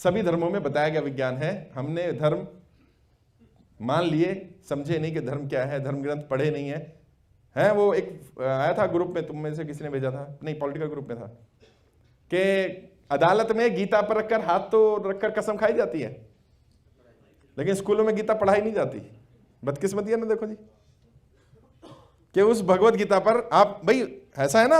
सभी धर्मों में बताया गया विज्ञान है। हमने धर्म मान लिए, समझे नहीं कि धर्म क्या है, धर्म ग्रंथ पढ़े नहीं है। वो एक आया था ग्रुप में, तुम में से किसी ने भेजा था, नहीं पॉलिटिकल ग्रुप में था, कि अदालत में गीता पर रखकर हाथ तो रखकर कसम खाई जाती है, लेकिन स्कूलों में गीता पढ़ाई नहीं जाती। बदकिस्मती है ना, देखो जी, कि उस भगवत गीता पर आप, भाई ऐसा है ना,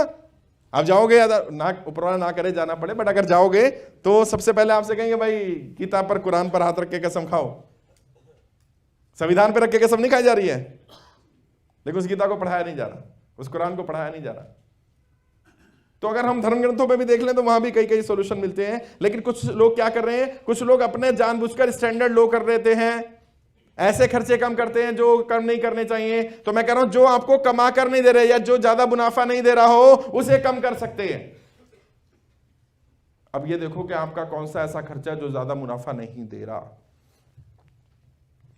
आप जाओगे, ना ऊपर वाला ना करे जाना पड़े, बट अगर जाओगे तो सबसे पहले आपसे कहेंगे भाई गीता पर, कुरान पर हाथ रख के कसम खाओ। संविधान पर रख के कसम नहीं खाई जा रही है, लेकिन उस गीता को पढ़ाया नहीं जा रहा, उस कुरान को पढ़ाया नहीं जा रहा। तो अगर हम धर्म ग्रंथों में भी देख लें तो वहां भी कई कई सॉल्यूशन मिलते हैं, लेकिन कुछ लोग क्या कर रहे हैं, कुछ लोग अपने जानबूझकर स्टैंडर्ड लो कर देते हैं, ऐसे खर्चे कम करते हैं जो कम नहीं करने चाहिए। तो मैं कह रहा हूं जो आपको कमा कर नहीं दे रहे या जो ज्यादा मुनाफा नहीं दे रहा हो उसे कम कर सकते हैं। अब ये देखो कि आपका कौन सा ऐसा खर्चा जो ज्यादा मुनाफा नहीं दे रहा।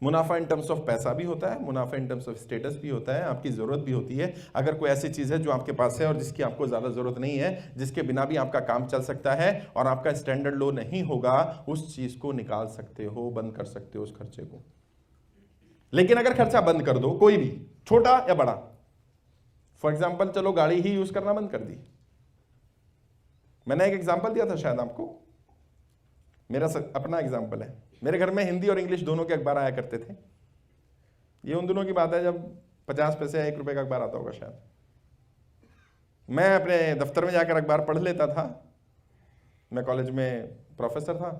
मुनाफा इन टर्म्स ऑफ पैसा भी होता है, मुनाफा इन टर्म्स ऑफ स्टेटस भी होता है, आपकी जरूरत भी होती है। अगर कोई ऐसी चीज है जो आपके पास है और जिसकी आपको ज्यादा जरूरत नहीं है, जिसके बिना भी आपका काम चल सकता है और आपका स्टैंडर्ड लो नहीं होगा, उस चीज को निकाल सकते हो, बंद कर सकते हो उस खर्चे को। लेकिन अगर खर्चा बंद कर दो, कोई भी, छोटा या बड़ा, फॉर एग्जाम्पल चलो गाड़ी ही यूज करना बंद कर दी। मैंने एक एग्जाम्पल दिया था शायद आपको, मेरा अपना एग्जाम्पल है। मेरे घर में हिंदी और इंग्लिश दोनों के अखबार आया करते थे। ये उन दिनों की बात है जब 50 पैसे या 1 रुपए का अखबार आता होगा शायद। मैं अपने दफ्तर में जाकर अखबार पढ़ लेता था, मैं कॉलेज में प्रोफेसर था,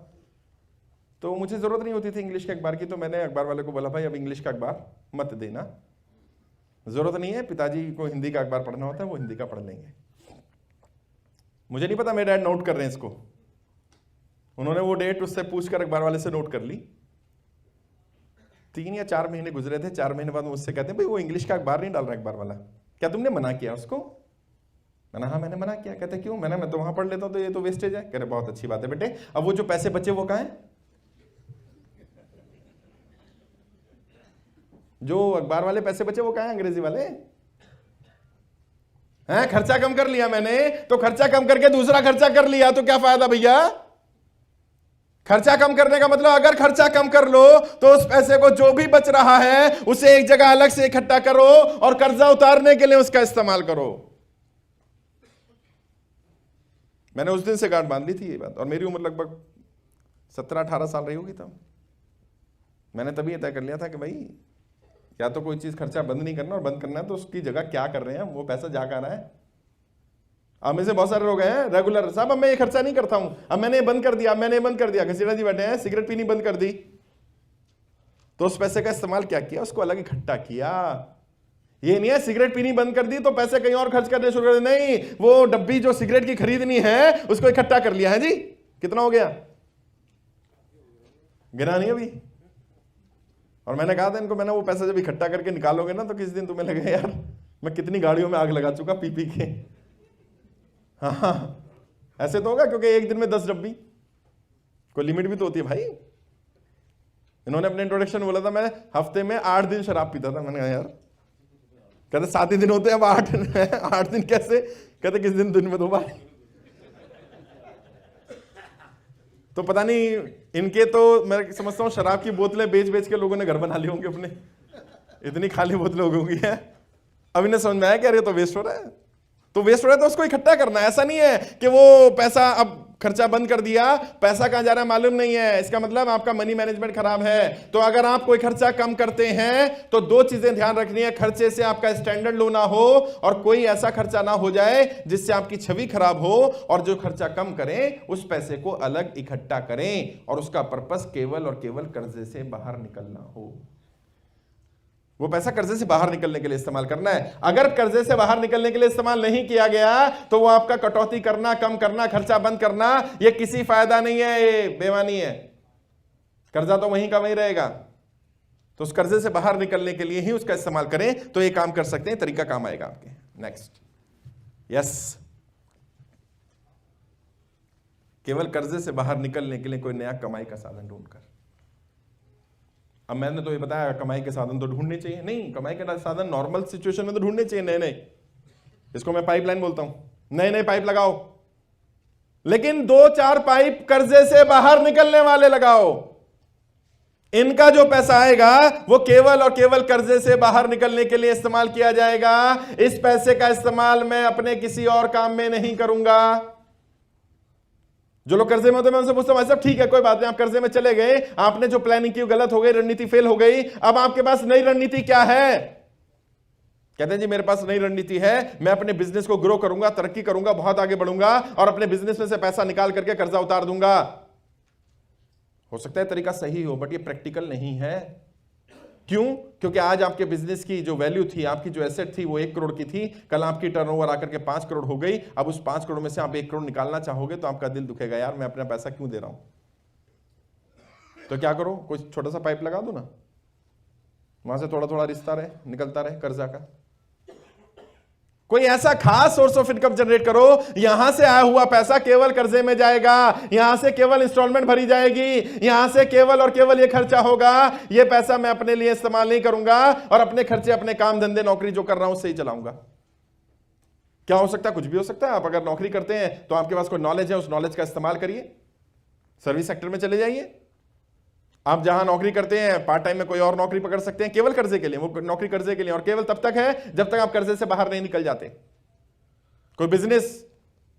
तो मुझे जरूरत नहीं होती थी इंग्लिश के अखबार की। तो मैंने अखबार वाले को बोला भाई अब इंग्लिश का अखबार मत देना, जरूरत नहीं है, पिताजी को हिंदी का अखबार पढ़ना होता है, वो हिंदी का पढ़ लेंगे। मुझे नहीं पता मेरे डैड नोट कर रहे हैं इसको, उन्होंने वो डेट उससे पूछकर अखबार वाले से नोट कर ली। 3 या 4 महीने गुजरे थे, 4 महीने बाद मुझसे कहते हैं भाई वो इंग्लिश का अखबार नहीं डाल रहा अखबार वाला, क्या तुमने मना किया उसको? मैंने हाँ मैंने मना किया। कहते क्यों? मैं तो वहां पढ़ लेता हूं, तो ये तो वेस्टेज है। कह रहे बहुत अच्छी बात है बेटे, अब वो जो पैसे बचे वो कहां है? जो अखबार वाले पैसे बचे वो कहां है? अंग्रेजी वाले हैं। खर्चा कम कर लिया मैंने, तो खर्चा कम करके दूसरा खर्चा कर लिया, तो क्या फायदा भैया? खर्चा कम करने का मतलब अगर खर्चा कम कर लो तो उस पैसे को जो भी बच रहा है उसे एक जगह अलग से इकट्ठा करो और कर्जा उतारने के लिए उसका इस्तेमाल करो। मैंने उस दिन से गांठ बांध ली थी ये बात, और मेरी उम्र लगभग 17-18 साल रही होगी तब। मैंने तभी तय कर लिया था कि भाई या तो कोई चीज खर्चा बंद नहीं करना, और बंद करना है तो उसकी जगह क्या कर रहे हैं, वो पैसा जा कर रहा है। अब में से बहुत सारे लोग हैं रेगुलर, साहब अब मैं ये खर्चा नहीं करता हूं, अब मैंने बंद कर दिया, अब मैंने बंद कर दिया। घसीटा जी बैठे हैं, सिगरेट पीनी बंद कर दी, तो उस पैसे का इस्तेमाल क्या किया? उसको अलग इकट्ठा किया। ये नहीं है सिगरेट पीनी बंद कर दी तो पैसे कहीं और खर्च करने शुरू कर दिए, नहीं, वो डब्बी जो सिगरेट की खरीदनी है उसको इकट्ठा कर लिया है। जी कितना हो गया? गिना नहीं अभी। और मैंने कहा था इनको, मैंने वो पैसा जब इकट्ठा करके निकालोगे ना तो किस दिन तुम्हें लगे यार मैं कितनी गाड़ियों में आग लगा चुका पी पी के। हाँ ऐसे तो होगा, क्योंकि एक दिन में 10 डब्बी, कोई लिमिट भी तो होती है भाई। इन्होंने अपने इंट्रोडक्शन में बोला था मैं हफ्ते में 8 दिन शराब पीता था। मैंने कहा यार, कहते 7 ही दिन होते हैं, अब 8 दिन कैसे? कहते किस दिन में 2 बार। तो पता नहीं इनके, तो मैं समझता हूँ शराब की बोतलें बेच बेच के लोगों ने घर बना लिए होंगे अपने, इतनी खाली बोतलें हो गई है। अब इन्हें समझ में आया कि अरे तो वेस्ट हो रहा है, तो वेस्ट हो रहा है तो उसको इकट्ठा करना है। ऐसा नहीं है कि वो पैसा अब खर्चा बंद कर दिया, पैसा कहां जा रहा है मालूम नहीं है, इसका मतलब आपका मनी मैनेजमेंट खराब है। तो अगर आप कोई खर्चा कम करते हैं तो 2 चीजें ध्यान रखनी है, खर्चे से आपका स्टैंडर्ड लो ना हो और कोई ऐसा खर्चा ना हो जाए जिससे आपकी छवि खराब हो। और जो खर्चा कम करें उस पैसे को अलग इकट्ठा करें और उसका पर्पस केवल और केवल कर्जे से बाहर निकलना हो। वो पैसा कर्जे से बाहर निकलने के लिए इस्तेमाल करना है। अगर कर्जे से बाहर निकलने के लिए इस्तेमाल नहीं किया गया तो वो आपका कटौती करना, कम करना, खर्चा बंद करना, ये किसी फायदा नहीं है, ये बेईमानी है। कर्जा तो वहीं का वहीं रहेगा। तो उस कर्जे से बाहर निकलने के लिए ही उसका इस्तेमाल करें तो ये काम कर सकते हैं, तरीका काम आएगा आपके। नेक्स्ट, यस, केवल कर्जे से बाहर निकलने के लिए कोई नया कमाई का साधन ढूंढकर। अब मैंने तो ये बताया कमाई के साधन तो ढूंढने चाहिए, नहीं कमाई के साधन नॉर्मल सिचुएशन में तो ढूंढने चाहिए नए नए। इसको मैं पाइपलाइन बोलता हूं, नए नए पाइप लगाओ। लेकिन 2-4 पाइप कर्जे से बाहर निकलने वाले लगाओ। इनका जो पैसा आएगा वो केवल और केवल कर्जे से बाहर निकलने के लिए इस्तेमाल किया जाएगा। इस पैसे का इस्तेमाल मैं अपने किसी और काम में नहीं करूंगा। जो लोग कर्जे में होते हैं मैं उनसे पूछता हूं, भाई साहब ठीक है कोई बात नहीं, आप कर्जे में चले गए, आपने जो प्लानिंग की गलत हो गई, रणनीति फेल हो गई, अब आपके पास नई रणनीति क्या है? कहते हैं जी मेरे पास नई रणनीति है, मैं अपने बिजनेस को ग्रो करूंगा, तरक्की करूंगा, बहुत आगे बढ़ूंगा और अपने बिजनेस में से पैसा निकाल करके कर्जा उतार दूंगा। हो सकता है तरीका सही हो, बट ये प्रैक्टिकल नहीं है। क्यों? क्योंकि आज आपके बिजनेस की जो वैल्यू थी, आपकी जो एसेट थी वो 1 करोड़ की थी, कल आपकी टर्नओवर आकर के 5 करोड़ हो गई। अब उस 5 करोड़ में से आप 1 करोड़ निकालना चाहोगे तो आपका दिल दुखेगा, यार मैं अपना पैसा क्यों दे रहा हूं। तो क्या करो, कोई छोटा सा पाइप लगा दो ना, वहां से थोड़ा थोड़ा रिश्ता रहे, निकलता रहे कर्जा का। कोई ऐसा खास सोर्स ऑफ इनकम जनरेट करो, यहां से आया हुआ पैसा केवल कर्जे में जाएगा, यहां से केवल इंस्टॉलमेंट भरी जाएगी, यहां से केवल और केवल ये खर्चा होगा, ये पैसा मैं अपने लिए इस्तेमाल नहीं करूंगा और अपने खर्चे, अपने काम धंधे, नौकरी जो कर रहा हूं उससे ही चलाऊंगा। क्या हो सकता है? कुछ भी हो सकता है। आप अगर नौकरी करते हैं तो आपके पास कोई नॉलेज है, उस नॉलेज का इस्तेमाल करिए, सर्विस सेक्टर में चले जाइए। आप जहां नौकरी करते हैं पार्ट टाइम में कोई और नौकरी पकड़ सकते हैं केवल कर्जे के लिए, वो नौकरी कर्जे के लिए और केवल तब तक है जब तक आप कर्जे से बाहर नहीं निकल जाते। कोई बिजनेस,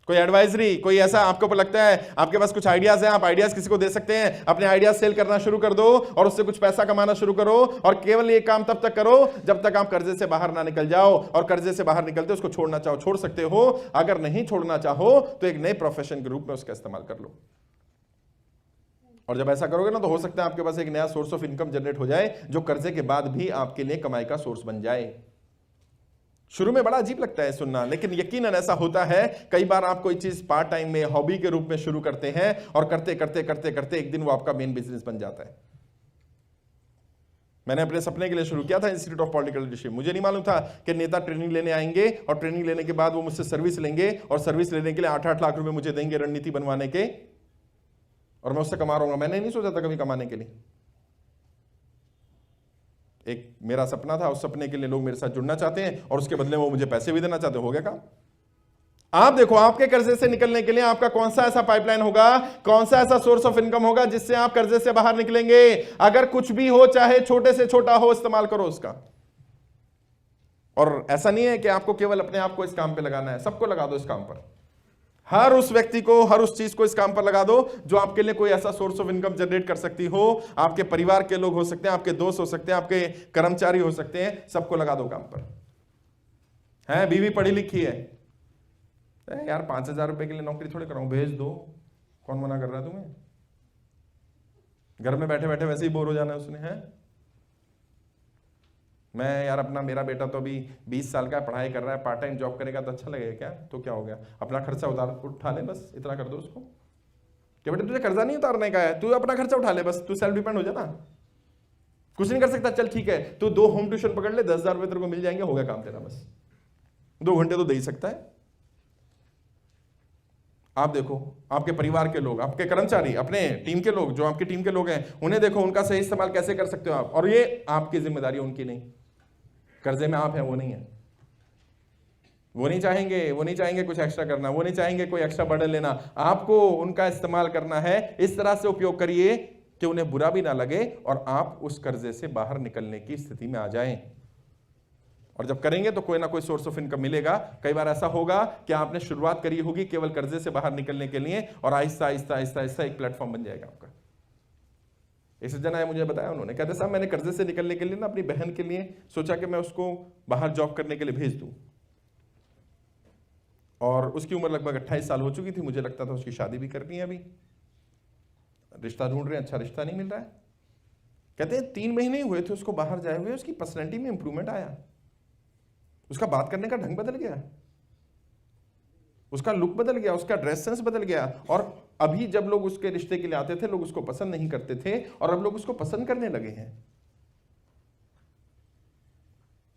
कोई एडवाइजरी, कोई ऐसा आपको लगता है आपके पास कुछ आइडियाज हैं, आप आइडियाज किसी को दे सकते हैं, अपने आइडियाज सेल करना शुरू कर दो और उससे कुछ पैसा कमाना शुरू करो और केवल ये काम तब तक करो जब तक आप कर्जे से बाहर ना निकल जाओ। और कर्जे से बाहर निकलते उसको छोड़ना चाहो छोड़ सकते हो, अगर नहीं छोड़ना चाहो तो एक नए प्रोफेशन के रूप में उसका इस्तेमाल कर लो। और जब ऐसा करोगे ना तो हो सकता है आपके पास एक नया सोर्स ऑफ इनकम जनरेट हो जाए जो कर्जे के बाद भी आपके लिए कमाई का सोर्स बन जाए। शुरू में बड़ा अजीब लगता है सुनना, लेकिन यकीनन ऐसा होता है। कई बार आप कोई चीज पार्ट टाइम में हॉबी के रूप में शुरू करते हैं और करते करते करते करते एक दिन वो आपका मेन बिजनेस बन जाता है। मैंने अपने सपने के लिए शुरू किया था इंस्टीट्यूट ऑफ पॉलिटिकल लीडरशिप। मुझे नहीं मालूम था कि नेता ट्रेनिंग लेने आएंगे और ट्रेनिंग लेने के बाद वो मुझसे सर्विस लेंगे और सर्विस लेने के लिए 8-8 लाख रुपए मुझे देंगे रणनीति बनवाने के, और मैं उससे कमा रहा हूं। मैंने नहीं सोचा था कभी कमाने के लिए। एक मेरा सपना था, उस सपने के लिए लोग मेरे साथ जुड़ना चाहते हैं और उसके बदले में वो मुझे पैसे भी देना चाहते हैं। हो गया काम। आप देखो आपके कर्जे से निकलने के लिए आपका कौन सा ऐसा पाइपलाइन होगा, कौन सा ऐसा सोर्स ऑफ इनकम होगा जिससे आप कर्जे से बाहर निकलेंगे। अगर कुछ भी हो, चाहे छोटे से छोटा हो, इस्तेमाल करो उसका। और ऐसा नहीं है कि आपको केवल अपने आप को इस काम पे लगाना है, सबको लगा दो इस काम पर। हर उस व्यक्ति को, हर उस चीज को इस काम पर लगा दो जो आपके लिए कोई ऐसा सोर्स ऑफ इनकम जनरेट कर सकती हो। आपके परिवार के लोग हो सकते हैं, आपके दोस्त हो सकते हैं, आपके कर्मचारी हो सकते हैं, सबको लगा दो काम पर। है बीवी पढ़ी लिखी है, यार 5,000 रुपए के लिए नौकरी थोड़ी कराऊं, भेज दो, कौन मना कर रहा है तुम्हें। घर में बैठे बैठे वैसे ही बोर हो जाना है उसने। है मैं यार अपना, मेरा बेटा तो अभी 20 साल का पढ़ाई कर रहा है, पार्ट टाइम जॉब करेगा तो अच्छा लगेगा क्या, तो क्या हो गया, अपना खर्चा उठा ले, बस इतना कर दो उसको। क्या बेटा तुझे कर्जा नहीं उतारने का है, तू अपना खर्चा उठा ले, बस तू सेल्फ डिपेंड हो जाना। कुछ नहीं कर सकता, चल ठीक है तू 2 होम ट्यूशन पकड़ ले, 10,000 रुपए तेरे को मिल जाएंगे, हो गया काम तेरा, बस 2 घंटे तो दे ही सकता है। आप देखो आपके परिवार के लोग, आपके कर्मचारी, अपने टीम के लोग, जो आपकी टीम के लोग हैं, उन्हें देखो उनका सही इस्तेमाल कैसे कर सकते हो आप। और ये आपकी जिम्मेदारी, उनकी नहीं। कर्जे में आप हैं, वो नहीं है। वो नहीं चाहेंगे कुछ एक्स्ट्रा करना, वो नहीं चाहेंगे कोई एक्स्ट्रा बर्डन लेना। आपको उनका इस्तेमाल करना है, इस तरह से उपयोग करिए कि उन्हें बुरा भी ना लगे और आप उस कर्जे से बाहर निकलने की स्थिति में आ जाएं। और जब करेंगे तो कोई ना कोई सोर्स ऑफ इनकम मिलेगा। कई बार ऐसा होगा कि आपने शुरुआत करी होगी केवल कर्जे से बाहर निकलने के लिए, और आहिस्ता आहिस्ता आहिस्ता आहिस्ता एक प्लेटफॉर्म बन जाएगा आपका। एक सज्जन आए, मुझे बताया, उन्होंने कहते साहब मैंने कर्जे से निकलने के लिए ना अपनी बहन के लिए सोचा कि मैं उसको बाहर जॉब करने के लिए भेज दूं, और उसकी उम्र लगभग 28 साल हो चुकी थी। मुझे लगता था उसकी शादी भी करनी है, अभी रिश्ता ढूंढ रहे हैं, अच्छा रिश्ता नहीं मिल रहा है। कहते हैं 3 महीने ही हुए थे उसको बाहर जाए हुए, उसकी पर्सनैलिटी में इंप्रूवमेंट आया, उसका बात करने का ढंग बदल गया, उसका लुक बदल गया, उसका ड्रेस सेंस बदल गया। और अभी जब लोग उसके रिश्ते के लिए आते थे लोग उसको पसंद नहीं करते थे, और अब लोग उसको पसंद करने लगे हैं।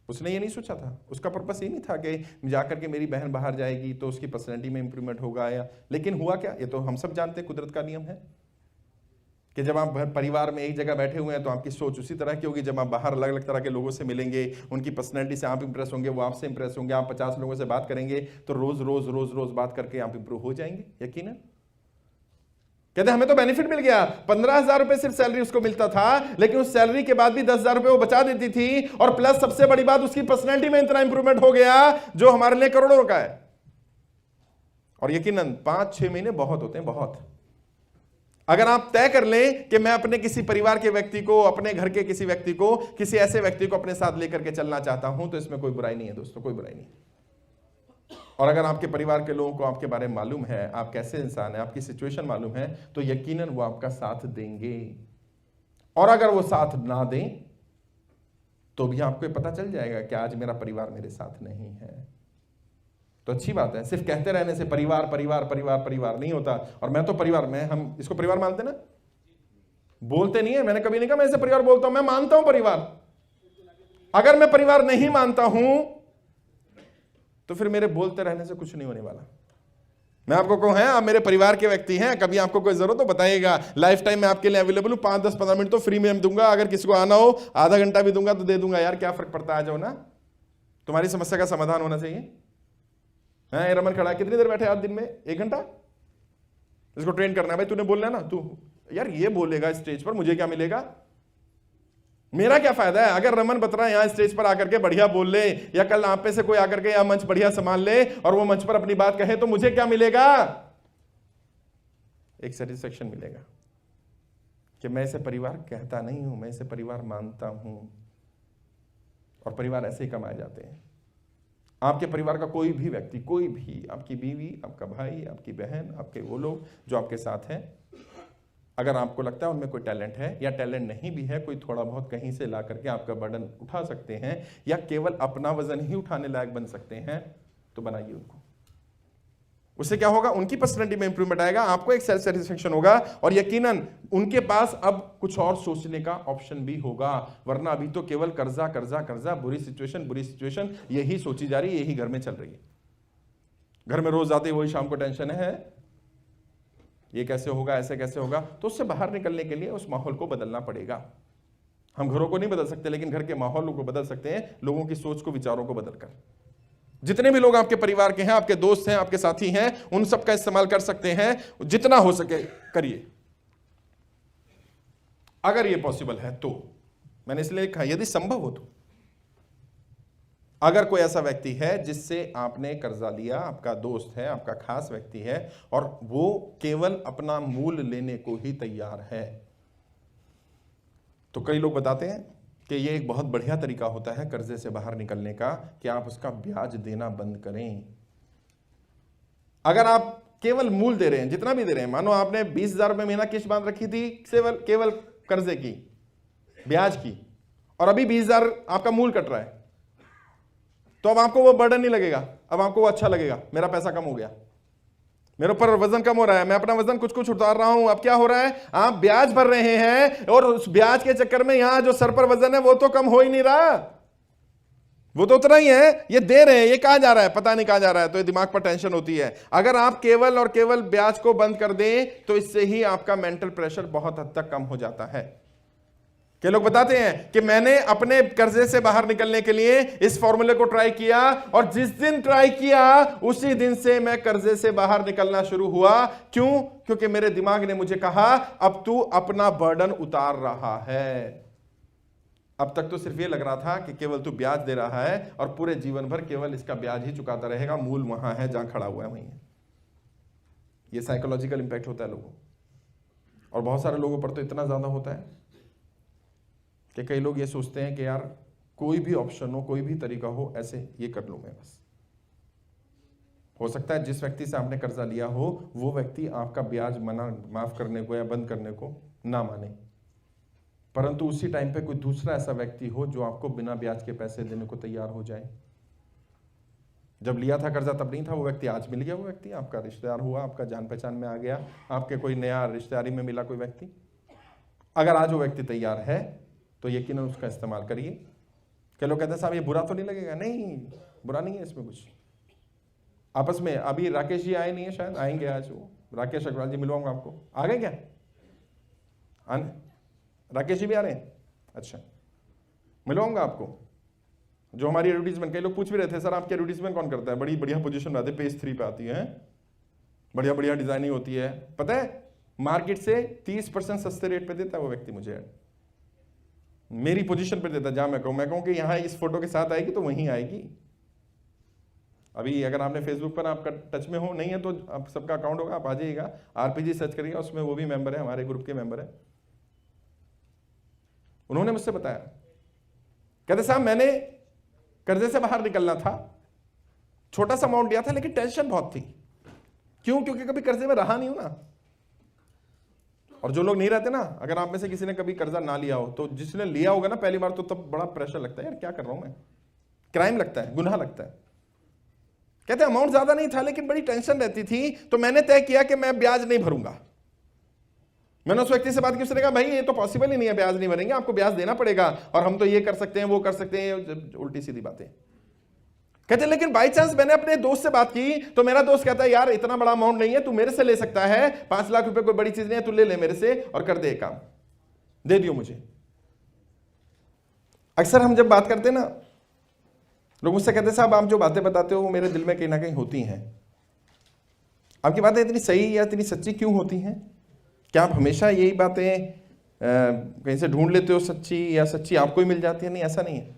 उसने ये नहीं सोचा था, उसका पर्पस ये नहीं था कि जाकर के मेरी बहन बाहर जाएगी तो उसकी पर्सनैलिटी में इंप्रूवमेंट होगा, या लेकिन हुआ क्या, ये तो हम सब जानते हैं, कुदरत का नियम है कि जब आप परिवार में एक जगह बैठे हुए हैं तो आपकी सोच उसी तरह की होगी। जब आप बाहर अलग अलग तरह के लोगों से मिलेंगे, उनकी पर्सनैलिटी से आप इंप्रेस होंगे, वो आपसे इंप्रेस होंगे, आप 50 लोगों से बात करेंगे तो रोज रोज रोज रोज बात करके आप इंप्रूव हो जाएंगे, यकीनन। कहते हमें तो बेनिफिट मिल गया, 15,000 रुपए सिर्फ सैलरी उसको मिलता था, लेकिन उस सैलरी के बाद भी 10,000 रुपए वो बचा देती थी, और प्लस सबसे बड़ी बात उसकी पर्सनैलिटी में इतना इंप्रूवमेंट हो गया जो हमारे लिए करोड़ों का है। और यकीनन 5-6 महीने बहुत होते हैं, बहुत। अगर आप तय कर लें कि मैं अपने किसी परिवार के व्यक्ति को, अपने घर के किसी व्यक्ति को, किसी ऐसे व्यक्ति को अपने साथ लेकर के चलना चाहता हूं, तो इसमें कोई बुराई नहीं है दोस्तों, कोई बुराई नहीं। और अगर आपके परिवार के लोगों को आपके बारे में मालूम है, आप कैसे इंसान हैं, आपकी सिचुएशन मालूम है, तो यकीनन वो आपका साथ देंगे। और अगर वो साथ ना दें तो भी आपको पता चल जाएगा कि आज मेरा परिवार मेरे साथ नहीं है। तो अच्छी बात है, सिर्फ कहते रहने से परिवार परिवार परिवार परिवार नहीं होता। और मैं तो परिवार में, हम इसको परिवार मानते ना, बोलते नहीं है, मैंने कभी नहीं कहा मैं इसे परिवार बोलता हूं, मैं मानता हूं परिवार। अगर मैं परिवार नहीं मानता हूं तो फिर मेरे बोलते रहने से कुछ नहीं होने वाला। मैं आपको कहूं, है आप मेरे परिवार के व्यक्ति हैं, कभी आपको कोई जरूरत हो बताइएगा, लाइफ टाइम मैं आपके लिए अवेलेबल हूं, 5, 10, 15 मिनट तो फ्री में दूंगा, अगर किसी को आना हो आधा घंटा भी दूंगा तो दे दूंगा। यार क्या फर्क पड़ता है, आ जाओ ना, तुम्हारी समस्या का समाधान होना चाहिए। है रमन खड़ा, कितनी देर बैठे आप दिन में? 1 घंटा। इसको ट्रेन करना है भाई, तूने बोलना है ना, तू यार ये बोलेगा स्टेज पर, मुझे क्या मिलेगा, मेरा क्या फायदा है? अगर रमन बत्रा यहां स्टेज पर आकर के बढ़िया बोल ले, या कल आप पे से कोई आकर के यहां मंच बढ़िया संभाल ले और वो मंच पर अपनी बात कहे, तो मुझे क्या मिलेगा? एक सेटिस्फेक्शन मिलेगा कि मैं इसे परिवार कहता नहीं हूं, मैं इसे परिवार मानता हूं। और परिवार ऐसे ही कमाए जाते हैं। आपके परिवार का कोई भी व्यक्ति, कोई भी, आपकी बीवी, आपका भाई, आपकी बहन, आपके वो लोग जो आपके साथ हैं, अगर आपको लगता है उनमें कोई टैलेंट है, या टैलेंट नहीं भी है, कोई थोड़ा बहुत कहीं से ला करके आपका बर्डन उठा सकते हैं, या केवल अपना वजन ही उठाने लायक बन सकते हैं, तो बनाइए उनको। उससे क्या होगा? उनकी पर्सनैलिटी में इंप्रूवमेंट आएगा, आपको एक सेल्फ सेटिस्फेक्शन होगा, और यकीनन उनके पास अब कुछ और सोचने का ऑप्शन भी होगा। वरना अभी तो केवल कर्जा कर्जा कर्जा, बुरी सिचुएशन, यही सोची जा रही है, यही घर में चल रही है। घर में रोज आते वही शाम को टेंशन है, ये कैसे होगा, ऐसे कैसे होगा। तो उससे बाहर निकलने के लिए उस माहौल को बदलना पड़ेगा। हम घरों को नहीं बदल सकते, लेकिन घर के माहौल को बदल सकते हैं, लोगों की सोच को, विचारों को बदलकर। जितने भी लोग आपके परिवार के हैं, आपके दोस्त हैं, आपके साथी हैं, उन सब का इस्तेमाल कर सकते हैं, जितना हो सके करिए, अगर ये पॉसिबल है तो। मैंने इसलिए कहा यदि संभव हो तो। अगर कोई ऐसा व्यक्ति है जिससे आपने कर्जा लिया, आपका दोस्त है, आपका खास व्यक्ति है, और वो केवल अपना मूल लेने को ही तैयार है, तो कई लोग बताते हैं कि ये एक बहुत बढ़िया तरीका होता है कर्जे से बाहर निकलने का, कि आप उसका ब्याज देना बंद करें। अगर आप केवल मूल दे रहे हैं, जितना भी दे रहे हैं, मानो आपने 20,000 रुपए महीना किस्त बांध रखी थी केवल कर्जे की, ब्याज की, और अभी 20,000 आपका मूल कट रहा है, तो अब आपको वो बर्डन नहीं लगेगा, अब आपको वो अच्छा लगेगा, मेरा पैसा कम हो गया, मेरे ऊपर वजन कम हो रहा है, मैं अपना वजन कुछ कुछ उतार रहा हूं। अब क्या हो रहा है? आप ब्याज भर रहे हैं, और उस ब्याज के चक्कर में यहां जो सर पर वजन है वो तो कम हो ही नहीं रहा, वो तो उतना ही है। ये दे रहे हैं, ये कहां जा रहा है, पता नहीं कहां जा रहा है, तो ये दिमाग पर टेंशन होती है। अगर आप केवल और केवल ब्याज को बंद कर दें, तो इससे ही आपका मेंटल प्रेशर बहुत हद तक कम हो जाता है। के लोग बताते हैं कि मैंने अपने कर्जे से बाहर निकलने के लिए इस फॉर्मूले को ट्राई किया, और जिस दिन ट्राई किया उसी दिन से मैं कर्जे से बाहर निकलना शुरू हुआ। क्यों? क्योंकि मेरे दिमाग ने मुझे कहा अब तू अपना बर्डन उतार रहा है। अब तक तो सिर्फ ये लग रहा था कि केवल तू ब्याज दे रहा है, और पूरे जीवन भर केवल इसका ब्याज ही चुकाता रहेगा, मूल वहां है जहां खड़ा हुआ है वहीं है। ये साइकोलॉजिकल इंपैक्ट होता है लोगों, और बहुत सारे लोगों पर तो इतना ज्यादा होता है कि कई लोग ये सोचते हैं कि यार कोई भी ऑप्शन हो, कोई भी तरीका हो, ऐसे ये कर लूं मैं बस। हो सकता है जिस व्यक्ति से आपने कर्जा लिया हो वो व्यक्ति आपका ब्याज माफ करने को या बंद करने को ना माने, परंतु उसी टाइम पे कोई दूसरा ऐसा व्यक्ति हो जो आपको बिना ब्याज के पैसे देने को तैयार हो जाए। जब लिया था कर्जा तब नहीं था वो व्यक्ति, आज मिल गया वो व्यक्ति, आपका रिश्तेदार हुआ, आपका जान पहचान में आ गया, आपके कोई नया रिश्तेदारी में मिला कोई व्यक्ति। अगर आज वो व्यक्ति तैयार है तो यकीनन उसका इस्तेमाल करिए। क्या लोग कहते हैं साहब ये बुरा तो नहीं लगेगा? नहीं, बुरा नहीं है इसमें कुछ। आपस में अभी राकेश जी आए नहीं है, शायद आएंगे आज, वो राकेश अग्रवाल जी मिलवाऊंगा आपको। आ गए क्या? राकेश जी भी आ रहे हैं? अच्छा, मिलवाऊंगा आपको। जो हमारी एडवर्टीजमेंट, कई लोग पूछ भी रहे थे सर आपकी एडवर्टीजमेंट कौन करता है, बड़ी बढ़िया पोजीशन में आते, पेज 3 पे आती है, बढ़िया बढ़िया डिजाइनिंग होती है, पता है मार्केट से 30% सस्ते रेट पे देता है वो व्यक्ति मुझे ऐड, मेरी पोजीशन पे देता है। जहां मैं कहूं कि यहां इस फोटो के साथ आएगी तो वहीं आएगी। अभी अगर आपने फेसबुक पर आपका टच में हो, नहीं है तो आप सबका अकाउंट होगा, आप आ जाइएगा, आरपीजी सर्च करिएगा, उसमें वो भी मेंबर है, हमारे ग्रुप के मेंबर है। उन्होंने मुझसे बताया, कहते साहब मैंने कर्जे से बाहर निकलना था, छोटा सा अमाउंट लिया था लेकिन टेंशन बहुत थी। क्यों? क्योंकि कभी कर्जे में रहा नहीं हूं ना। और जो लोग नहीं रहते ना, अगर आप में से किसी ने कभी कर्जा ना लिया हो तो जिसने लिया होगा ना पहली बार, तो तब बड़ा प्रेशर लगता है, यार क्या कर रहा हूं मैं, क्राइम लगता है, गुनाह लगता है। कहते अमाउंट ज्यादा नहीं था लेकिन बड़ी टेंशन रहती थी, तो मैंने तय किया कि मैं ब्याज नहीं भरूंगा। मैंने उस व्यक्ति से बात की, उसने कहा भाई ये तो पॉसिबल ही नहीं है, ब्याज नहीं भरेंगे, आपको ब्याज देना पड़ेगा, और हम तो ये कर सकते हैं वो कर सकते हैं, उल्टी सीधी बातें। कहते लेकिन बाई चांस मैंने अपने दोस्त से बात की तो मेरा दोस्त कहता है यार इतना बड़ा अमाउंट नहीं है, तू मेरे से ले सकता है, 5 लाख रुपए कोई बड़ी चीज नहीं है, तू ले ले मेरे से और कर दे काम, दे दियो मुझे। अक्सर हम जब बात करते हैं ना, लोग मुझसे कहते साहब आप जो बातें बताते हो वो मेरे दिल में कहीं ना कहीं होती हैं। आपकी बातें इतनी सही या इतनी सच्ची क्यों होती हैं? क्या आप हमेशा यही बातें कहीं से ढूंढ लेते हो सच्ची, या सच्ची आपको ही मिल जाती है? नहीं, ऐसा नहीं है।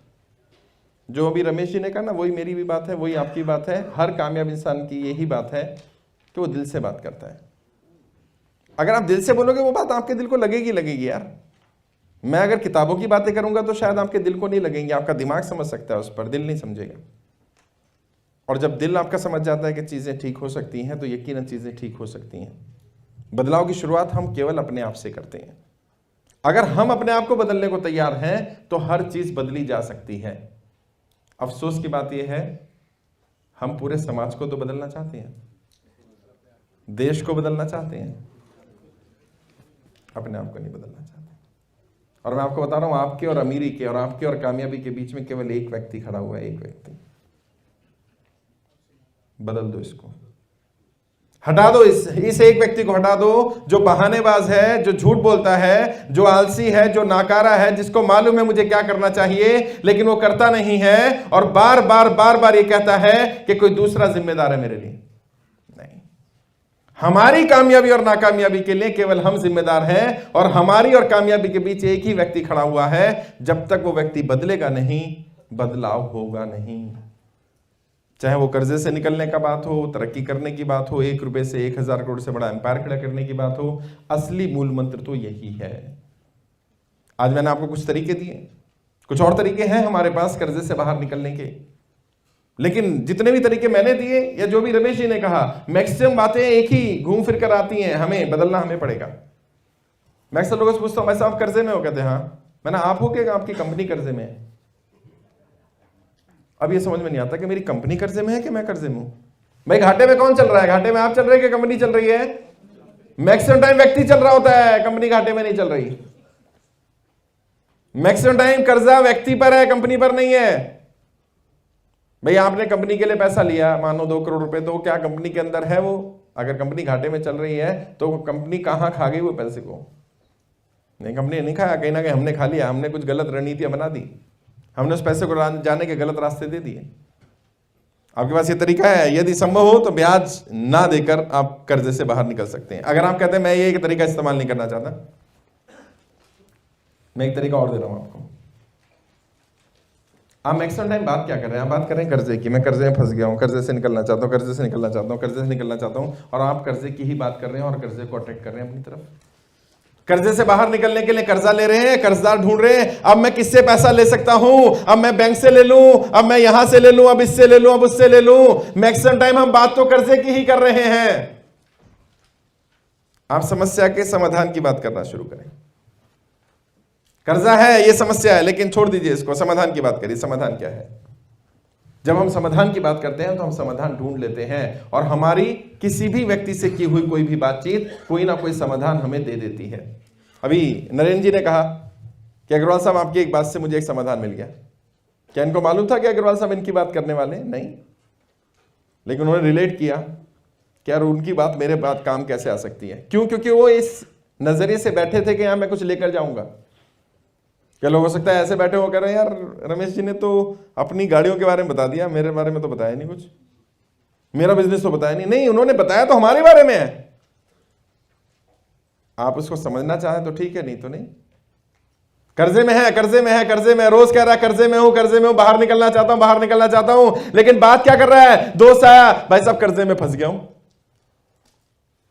जो अभी रमेश जी ने कहा ना, वही मेरी भी बात है, वही आपकी बात है, हर कामयाब इंसान की यही बात है कि वो दिल से बात करता है। अगर आप दिल से बोलोगे वो बात आपके दिल को लगेगी यार। मैं अगर किताबों की बातें करूंगा तो शायद आपके दिल को नहीं लगेंगे, आपका दिमाग समझ सकता है उस पर, दिल नहीं समझेगा। और जब दिल आपका समझ जाता है कि चीजें ठीक हो सकती हैं तो यकीनन चीजें ठीक हो सकती हैं। बदलाव की शुरुआत हम केवल अपने आप से करते हैं। अगर हम अपने आप को बदलने को तैयार हैं तो हर चीज बदली जा सकती है। अफसोस की बात यह है, हम पूरे समाज को तो बदलना चाहते हैं, देश को बदलना चाहते हैं, अपने आप को नहीं बदलना चाहते। और मैं आपको बता रहा हूं, आपके और अमीरी के और आपके और कामयाबी के बीच में केवल एक व्यक्ति खड़ा हुआ है, एक व्यक्ति। बदल दो इसको, हटा दो इस एक व्यक्ति को हटा दो, जो बहानेबाज है, जो झूठ बोलता है, जो आलसी है, जो नाकारा है, जिसको मालूम है मुझे क्या करना चाहिए लेकिन वो करता नहीं है, और बार बार ये कहता है कि कोई दूसरा जिम्मेदार है मेरे लिए। नहीं, हमारी कामयाबी और नाकामयाबी के लिए केवल हम जिम्मेदार हैं, और हमारी और कामयाबी के बीच एक ही व्यक्ति खड़ा हुआ है। जब तक वो व्यक्ति बदलेगा नहीं, बदलाव होगा नहीं। चाहे वो कर्जे से निकलने का बात हो, तरक्की करने की बात हो, 1 रुपए से 1000 करोड़ से बड़ा एम्पायर खड़ा करने की बात हो, असली मूल मंत्र तो यही है। आज मैंने आपको कुछ तरीके दिए, कुछ और तरीके हैं हमारे पास कर्जे से बाहर निकलने के, लेकिन जितने भी तरीके मैंने दिए या जो भी रमेश जी ने कहा, मैक्सिमम बातें एक ही घूम फिर कर आती हैं, हमें बदलना हमें पड़ेगा। मैं अक्सर लोगों से पूछता हूं, मैं साहब कर्जे में हो? कहते हैं हाँ। मैंने आप हो क्या आपकी कंपनी कर्जे में है? अब ये समझ में नहीं आता कि मेरी कंपनी कर्जे में है कि मैं कर्जे में हूं। भाई घाटे में कौन चल रहा है? घाटे में आप चल रहे हैं कि कंपनी चल रही है? मैक्सिमम टाइम व्यक्ति चल रहा होता है, कंपनी घाटे में नहीं चल रही। मैक्सिमम टाइम कर्जा व्यक्ति पर है, कंपनी पर नहीं है। भाई आपने कंपनी के लिए पैसा लिया, मानो 2 करोड़ रुपए, तो क्या कंपनी के अंदर है वो? अगर कंपनी घाटे में चल रही है तो कंपनी कहां खा गई वो पैसे को? नहीं, कंपनी नहीं खाया, कहीं ना कहीं हमने खा लिया। हमने कुछ गलत रणनीतियां बना दी, हमने उस पैसे को जाने के गलत रास्ते दे दिए। आपके पास ये तरीका है, यदि संभव हो तो ब्याज ना देकर आप कर्जे से बाहर निकल सकते हैं। अगर आप कहते हैं मैं ये एक तरीका इस्तेमाल नहीं करना चाहता, मैं एक तरीका और दे रहा हूं आपको। आप मैक्सिमम टाइम बात क्या कर रहे हैं? आप बात कर रहे हैं कर्जे की, मैं कर्जे में फंस गया हूं, कर्जे से निकलना चाहता हूं, कर्जे से निकलना चाहता हूं, कर्जे से निकलना चाहता हूं, और आप कर्जे की ही बात कर रहे हैं और कर्जे को अट्रैक्ट कर रहे हैं अपनी तरफ। कर्जे से बाहर निकलने के लिए कर्जा ले रहे हैं, कर्जदार ढूंढ रहे हैं। अब मैं किससे पैसा ले सकता हूं? अब मैं बैंक से ले लूं, अब मैं यहां से ले लूं, अब इससे ले लूं, अब उससे ले लूं। मैक्सिमम टाइम हम बात तो कर्जे की ही कर रहे हैं। आप समस्या के समाधान की बात करना शुरू करें। कर्जा है, ये समस्या है, लेकिन छोड़ दीजिए इसको, समाधान की बात करिए। समाधान क्या है? जब हम समाधान की बात करते हैं तो हम समाधान ढूंढ लेते हैं, और हमारी किसी भी व्यक्ति से की हुई कोई भी बातचीत कोई ना कोई समाधान हमें दे देती है। अभी नरेंद्र जी ने कहा कि अग्रवाल साहब आपकी एक बात से मुझे एक समाधान मिल गया। क्या इनको मालूम था कि अग्रवाल साहब इनकी बात करने वाले? नहीं, लेकिन उन्होंने रिलेट किया कि यार उनकी बात मेरे बात काम कैसे आ सकती है। क्यों? क्योंकि वो इस नजरिए से बैठे थे कि यहां मैं कुछ लेकर जाऊंगा। क्या लोग हो सकता है ऐसे बैठे हो कह रहे हैं यार रमेश जी ने तो अपनी गाड़ियों के बारे में बता दिया, मेरे बारे में तो बताया नहीं कुछ, मेरा बिजनेस तो बताया नहीं। नहीं, उन्होंने बताया तो हमारे बारे में है। आप उसको समझना चाहें तो ठीक है, नहीं तो नहीं। कर्जे में है, कर्जे में है, कर्जे में है, रोज कह रहा है कर्जे में हूं, कर्जे में हूं, बाहर निकलना चाहता हूं, बाहर निकलना चाहता हूं, लेकिन बात क्या कर रहा है? दोस्त आया, भाई साहब कर्जे में फंस गया हूं।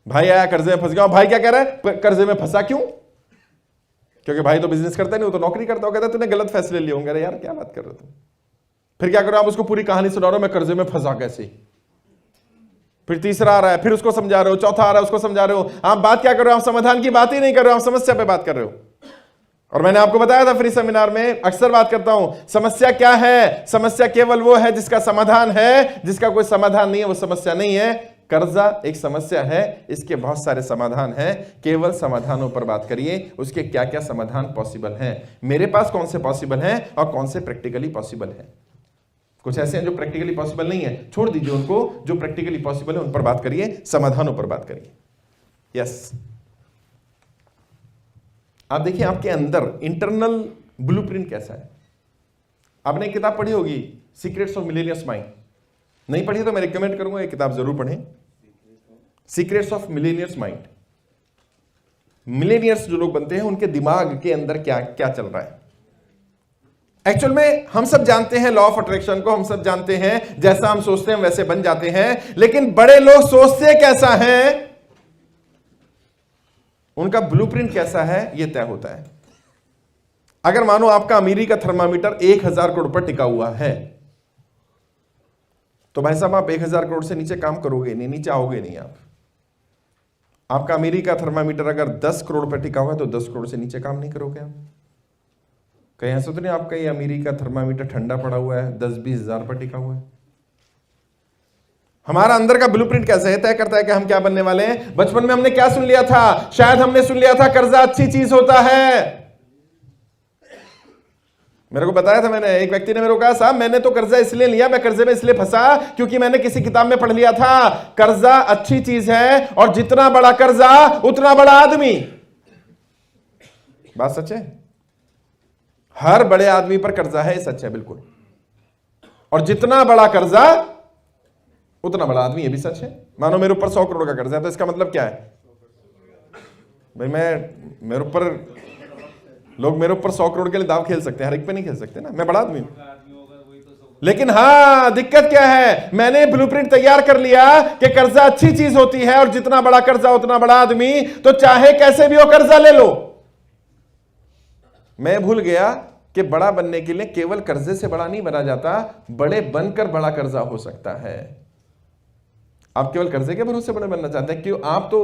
भाई आया, कर्जे में फंस गया हूं। भाई क्या कह रहा है? कर्जे में फंसा क्यों? क्योंकि भाई तो बिजनेस करता नहीं, वो तो नौकरी करता हो। कहता तूने गलत फैसले लिए होंगे। अरे यार क्या बात कर रहे हो तुम? फिर क्या करो आप? उसको पूरी कहानी सुना रहे हो, मैं कर्जे में फंसा कैसे। फिर तीसरा आ रहा है, फिर उसको समझा रहे हो, चौथा आ रहा है, उसको समझा रहे हो। आप बात क्या कर रहे हो? आप समाधान की बात ही नहीं कर रहे हो, आप समस्या पे बात कर रहे हो। और मैंने आपको बताया था फ्री सेमिनार में, अक्सर बात करता हूं, समस्या क्या है? समस्या केवल वो है जिसका समाधान है, जिसका कोई समाधान नहीं है वो समस्या नहीं है। कर्जा एक समस्या है, इसके बहुत सारे समाधान हैं। केवल समाधानों पर बात करिए, उसके क्या क्या समाधान पॉसिबल हैं, मेरे पास कौन से पॉसिबल हैं और कौन से प्रैक्टिकली पॉसिबल हैं। कुछ ऐसे हैं जो प्रैक्टिकली पॉसिबल नहीं है, छोड़ दीजिए उनको। जो प्रैक्टिकली पॉसिबल है उन पर बात करिए, समाधानों पर बात करिए। यस, आप देखिए आपके अंदर इंटरनल ब्लूप्रिंट कैसा है। आपने एक किताब पढ़ी होगी, सीक्रेट्स ऑफ मिलेनियर्स माइंड। नहीं पढ़ी तो मैं रिकमेंड करूंगा ये किताब जरूर पढ़ें, secrets of millionaires mind. Millionaires जो लोग बनते हैं उनके दिमाग के अंदर क्या क्या चल रहा है। एक्चुअल में हम सब जानते हैं लॉ ऑफ अट्रैक्शन को, हम सब जानते हैं जैसा हम सोचते हैं वैसे बन जाते हैं, लेकिन बड़े लोग सोचते कैसा है, उनका ब्लूप्रिंट कैसा है, यह तय होता है। अगर मानो आपका अमीरी का थर्मामीटर 1000 करोड़ पर टिका हुआ है, तो भाई साहब आप 1000 करोड़ से नीचे काम करोगे नहीं, नीचे आओगे नहीं आप। आपका अमीरी का थर्मामीटर अगर 10 करोड़ पर टिका हुआ है तो 10 करोड़ से नीचे काम नहीं करोगे आप। कहीं ऐसा तो नहीं आपका ये अमीरी का थर्मामीटर ठंडा पड़ा हुआ है, 10-20 हजार पर टिका हुआ है। हमारा अंदर का ब्लूप्रिंट कैसे है, तय करता है कि हम क्या बनने वाले हैं। बचपन में हमने क्या सुन लिया था? शायद हमने सुन लिया था कर्जा अच्छी चीज होता है। मेरे को बताया था, मैंने एक व्यक्ति ने मेरे को कहा, साहब मैंने तो कर्जा इसलिए लिया, मैं कर्जे में इसलिए फंसा क्योंकि मैंने किसी किताब में पढ़ लिया था कर्जा अच्छी चीज है और जितना बड़ा कर्जा उतना बड़ा आदमी। बात सच है, हर बड़े आदमी पर कर्जा है, सच है बिल्कुल। और जितना बड़ा कर्जा उतना बड़ा आदमी, ये भी सच है। मानो मेरे ऊपर 100 करोड़ का कर्जा है, तो इसका मतलब क्या है भाई? मेरे ऊपर लोग मेरे ऊपर 100 करोड़ के लिए दाव खेल सकते हैं, हर एक पे नहीं खेल सकते ना, मैं बड़ा आदमी हूं। लेकिन हाँ, दिक्कत क्या है? मैंने ब्लूप्रिंट तैयार कर लिया कि कर्जा अच्छी चीज होती है और जितना बड़ा कर्जा उतना बड़ा आदमी, तो चाहे कैसे भी हो कर्जा ले लो। मैं भूल गया कि बड़ा बनने के लिए केवल कर्जे से बड़ा नहीं बना जाता, बड़े बनकर बड़ा कर्जा हो सकता है। आप केवल कर्जे के भरोसे बड़े बनना चाहते हैं, क्यों? आप तो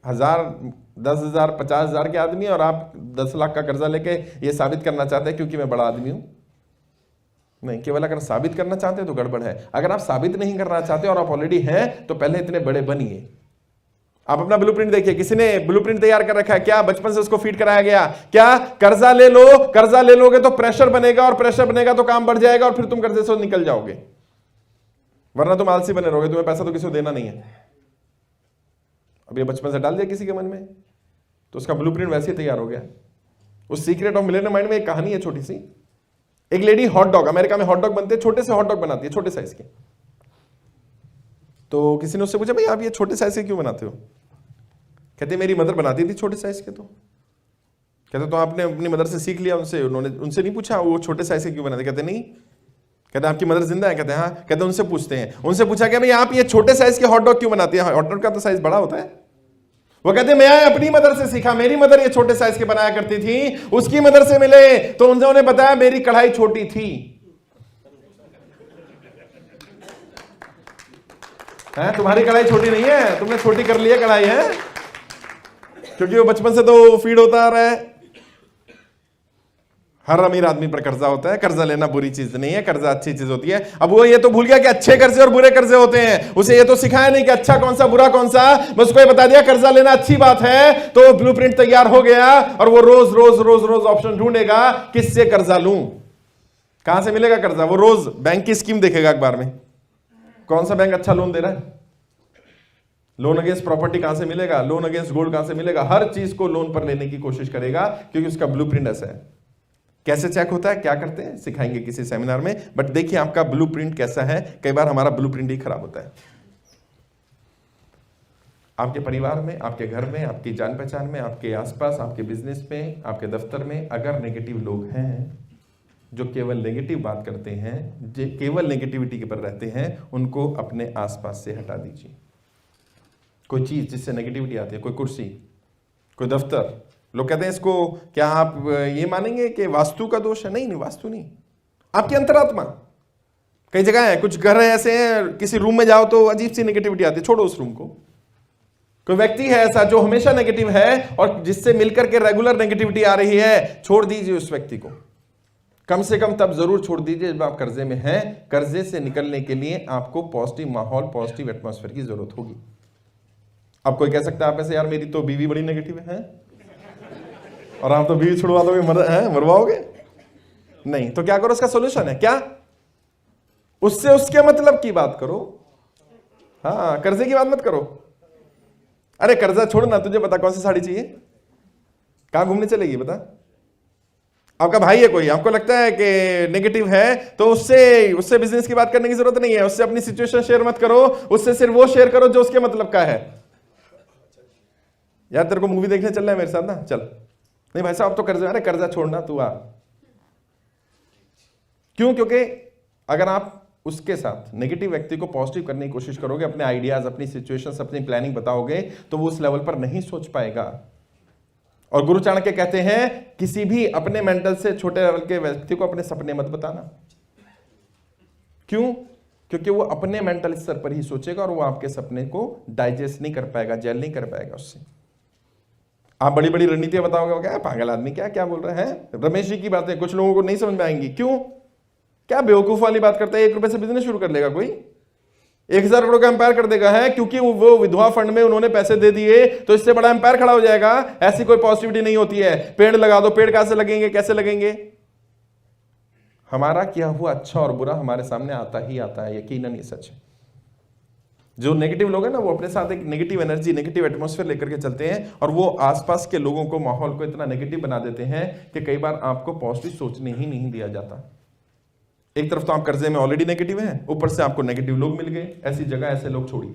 1000, 10,000, 50,000 के आदमी और आप 10 लाख का कर्जा लेके ये साबित करना चाहते हैं क्योंकि मैं बड़ा आदमी हूं। नहीं, केवल अगर साबित करना चाहते हैं तो गड़बड़ है। अगर आप साबित नहीं करना चाहते और आप ऑलरेडी हैं तो पहले इतने बड़े बनिए। आप अपना ब्लूप्रिंट देखिए, किसी ने ब्लूप्रिंट तैयार कर रखा है क्या? बचपन से उसको फीड कराया गया क्या? कर्जा ले लो, कर्जा ले लोगे तो प्रेशर बनेगा और प्रेशर बनेगा तो काम बढ़ जाएगा और फिर तुम कर्जे से निकल जाओगे, वरना तुम आलसी बने रहोगे, तुम्हें पैसा तो किसी को देना नहीं है। अब ये बचपन से डाल दिया किसी के मन में तो उसका ब्लूप्रिंट वैसे ही तैयार हो गया। उस सीक्रेट ऑफ मिलेनियर माइंड में एक कहानी है छोटी सी। एक लेडी हॉट डॉग, अमेरिका में हॉट डॉग बनते हैं, छोटे से हॉट डॉग बनाती है, छोटे साइज के। तो किसी ने उससे पूछा, भाई आप ये छोटे साइज के क्यों बनाते हो? कहते मेरी मदर बनाती थी छोटे साइज के। तो कहते तो आपने अपनी मदर से सीख लिया, उनसे नहीं पूछा वो छोटे साइज के क्यों बनाते? कहते नहीं। कहते आपकी मदर जिंदा है? कहते हाँ। कहते उनसे पूछते हैं। उनसे पूछा कि भाई आप ये छोटे साइज के हॉट डॉग क्यों बनाती है? हॉट डॉग का तो साइज बड़ा होता है। वो कहते मैं अपनी मदर से सीखा, मेरी मदर ये छोटे साइज के बनाया करती थी, उसकी मदर से मिले तो उन्होंने बताया मेरी कढ़ाई छोटी थी। है तुम्हारी कढ़ाई छोटी नहीं है, तुमने छोटी कर ली है कढ़ाई, है क्योंकि वो बचपन से तो फीड होता आ रहा है। हर अमीर आदमी पर कर्जा होता है, कर्जा लेना बुरी चीज नहीं है, कर्जा अच्छी चीज होती है। अब वो ये तो भूल गया कि अच्छे कर्जे और बुरे कर्जे होते हैं, उसे ये तो सिखाया नहीं कि अच्छा कौन सा बुरा कौन सा, बस उसको ये बता दिया कर्जा लेना अच्छी बात है। तो ब्लूप्रिंट तैयार हो गया और वो रोज रोज रोज रोज ऑप्शन ढूंढेगा किससे कर्जा लूं, कहां से मिलेगा कर्जा। वो रोज बैंक की स्कीम देखेगा अखबार में, कौन सा बैंक अच्छा लोन दे रहा है, लोन अगेंस्ट प्रॉपर्टी कहां से मिलेगा, लोन अगेंस्ट गोल्ड कहां से मिलेगा, हर चीज को लोन पर लेने की कोशिश करेगा क्योंकि उसका ब्लूप्रिंट ऐसा है। कैसे चेक होता है, क्या करते हैं, सिखाएंगे किसी सेमिनार में। बट देखिए आपका ब्लूप्रिंट कैसा है। कई बार हमारा ब्लूप्रिंट ही खराब होता है। आपके परिवार में, आपके घर में, आपकी जान पहचान में, आपके आसपास, आपके बिजनेस में, आपके दफ्तर में अगर नेगेटिव लोग हैं जो केवल नेगेटिव बात करते हैं, जो केवल नेगेटिविटी के पर रहते हैं, उनको अपने आसपास से हटा दीजिए। कोई चीज जिससे नेगेटिविटी आती है, कोई कुर्सी, कोई दफ्तर, लोग कहते हैं इसको क्या आप ये मानेंगे कि वास्तु का दोष है? नहीं, वास्तु नहीं, आपकी अंतरात्मा। कई जगह है, कुछ घर ऐसे हैं, किसी रूम में जाओ तो अजीब सी नेगेटिविटी आती है, छोड़ो उस रूम को। कोई व्यक्ति है ऐसा जो हमेशा नेगेटिव है और जिससे मिलकर के रेगुलर नेगेटिविटी आ रही है, छोड़ दीजिए उस व्यक्ति को। कम से कम तब जरूर छोड़ दीजिए जब आप कर्जे में हैं। कर्जे से निकलने के लिए आपको पॉजिटिव माहौल, पॉजिटिव एटमॉस्फेयर की जरूरत होगी। अब कोई कह सकता है आप ऐसे, यार मेरी तो बीवी बड़ी नेगेटिव है और आप तो बीवी छुड़वा दोगे, मरवाओगे? नहीं, तो क्या करो? उसका सोल्यूशन है क्या? उससे उसके मतलब की बात करो। हाँ, कर्जे की बात मत करो। अरे कर्जा छोड़ना, तुझे बता कौन सी साड़ी चाहिए, कहां घूमने चलेगी बता। आपका भाई है कोई, आपको लगता है कि नेगेटिव है, तो उससे बिजनेस की बात करने की जरूरत नहीं है। उससे अपनी सिचुएशन शेयर मत करो, उससे सिर्फ वो शेयर करो जो उसके मतलब का है। यार तेरे को मूवी देखने चल रहा है मेरे साथ ना, चल। नहीं भाई साहब तो कर्जा, अरे कर्जा छोड़ना तू आ। क्यों? क्योंकि अगर आप उसके साथ नेगेटिव व्यक्ति को पॉजिटिव करने की कोशिश करोगे, अपने आइडियाज, अपनी सिचुएशंस, अपनी प्लानिंग बताओगे, तो वो उस लेवल पर नहीं सोच पाएगा। और गुरु चाणक्य कहते हैं किसी भी अपने मेंटल से छोटे लेवल के व्यक्ति को अपने सपने मत बताना। क्यों? क्योंकि वो अपने मेंटल स्तर पर ही सोचेगा और वो आपके सपने को डाइजेस्ट नहीं कर पाएगा, जेल नहीं कर पाएगा उससे। आप बड़ी बड़ी रणनीतियां बताओगे, क्या पागल आदमी क्या क्या बोल रहे हैं, रमेश जी की बातें कुछ लोगों को नहीं समझ में आएंगी। क्यों? क्या बेवकूफ वाली बात करता है? 1 रुपए से बिजनेस शुरू कर लेगा कोई, 1000 करोड़ का एम्पायर कर देगा, है क्योंकि वो विधवा फंड में उन्होंने पैसे दे दिए तो इससे बड़ा एम्पायर खड़ा हो जाएगा। ऐसी कोई पॉजिटिविटी नहीं होती है। पेड़ लगा दो, पेड़ कहां से लगेंगे, कैसे लगेंगे? हमारा किया हुआ अच्छा और बुरा हमारे सामने आता ही आता है, यकीनन ये सच है। जो नेगेटिव लोग हैं ना, वो अपने साथ एक नेगेटिव एनर्जी, नेगेटिव एटमॉस्फेयर लेकर के चलते हैं और वो आसपास के लोगों को, माहौल को इतना नेगेटिव बना देते हैं कि कई बार आपको पॉजिटिव सोचने ही नहीं दिया जाता। एक तरफ तो आप कर्जे में ऑलरेडी नेगेटिव हैं, ऊपर से आपको नेगेटिव लोग मिल गए। ऐसी जगह ऐसे लोग छोड़िए।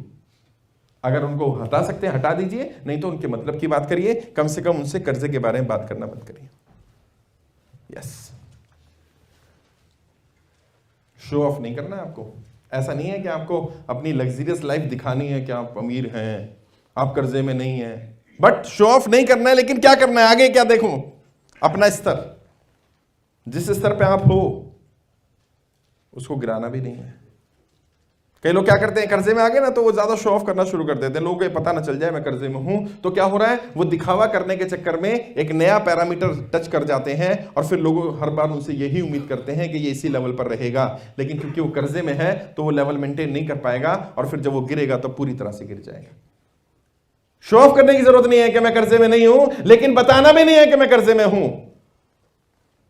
अगर उनको हटा सकते हैं हटा दीजिए, नहीं तो उनके मतलब की बात करिए। कम से कम उनसे कर्जे के बारे में बात करना बंद करिए। यस, शो ऑफ नहीं करना है आपको। ऐसा नहीं है कि आपको अपनी लग्जरियस लाइफ दिखानी है कि आप अमीर हैं, आप कर्जे में नहीं हैं, बट शो ऑफ नहीं करना है। लेकिन क्या करना है आगे? क्या देखूं? अपना स्तर, जिस स्तर पे आप हो उसको गिराना भी नहीं है। कई लोग क्या करते हैं, कर्जे में आ गए ना तो वो ज्यादा शो ऑफ करना शुरू कर देते हैं। लोगों को ये पता ना चल जाए मैं कर्जे में हूं, तो क्या हो रहा है, वो दिखावा करने के चक्कर में एक नया पैरामीटर टच कर जाते हैं और फिर लोग हर बार उनसे यही उम्मीद करते हैं कि ये इसी लेवल पर रहेगा। लेकिन क्योंकि वो कर्जे में है तो वो लेवल मेंटेन नहीं कर पाएगा और फिर जब वो गिरेगा तो पूरी तरह से गिर जाएगा। शो ऑफ करने की जरूरत नहीं है कि मैं कर्जे में नहीं हूं, लेकिन बताना भी नहीं है कि मैं कर्जे में हूं।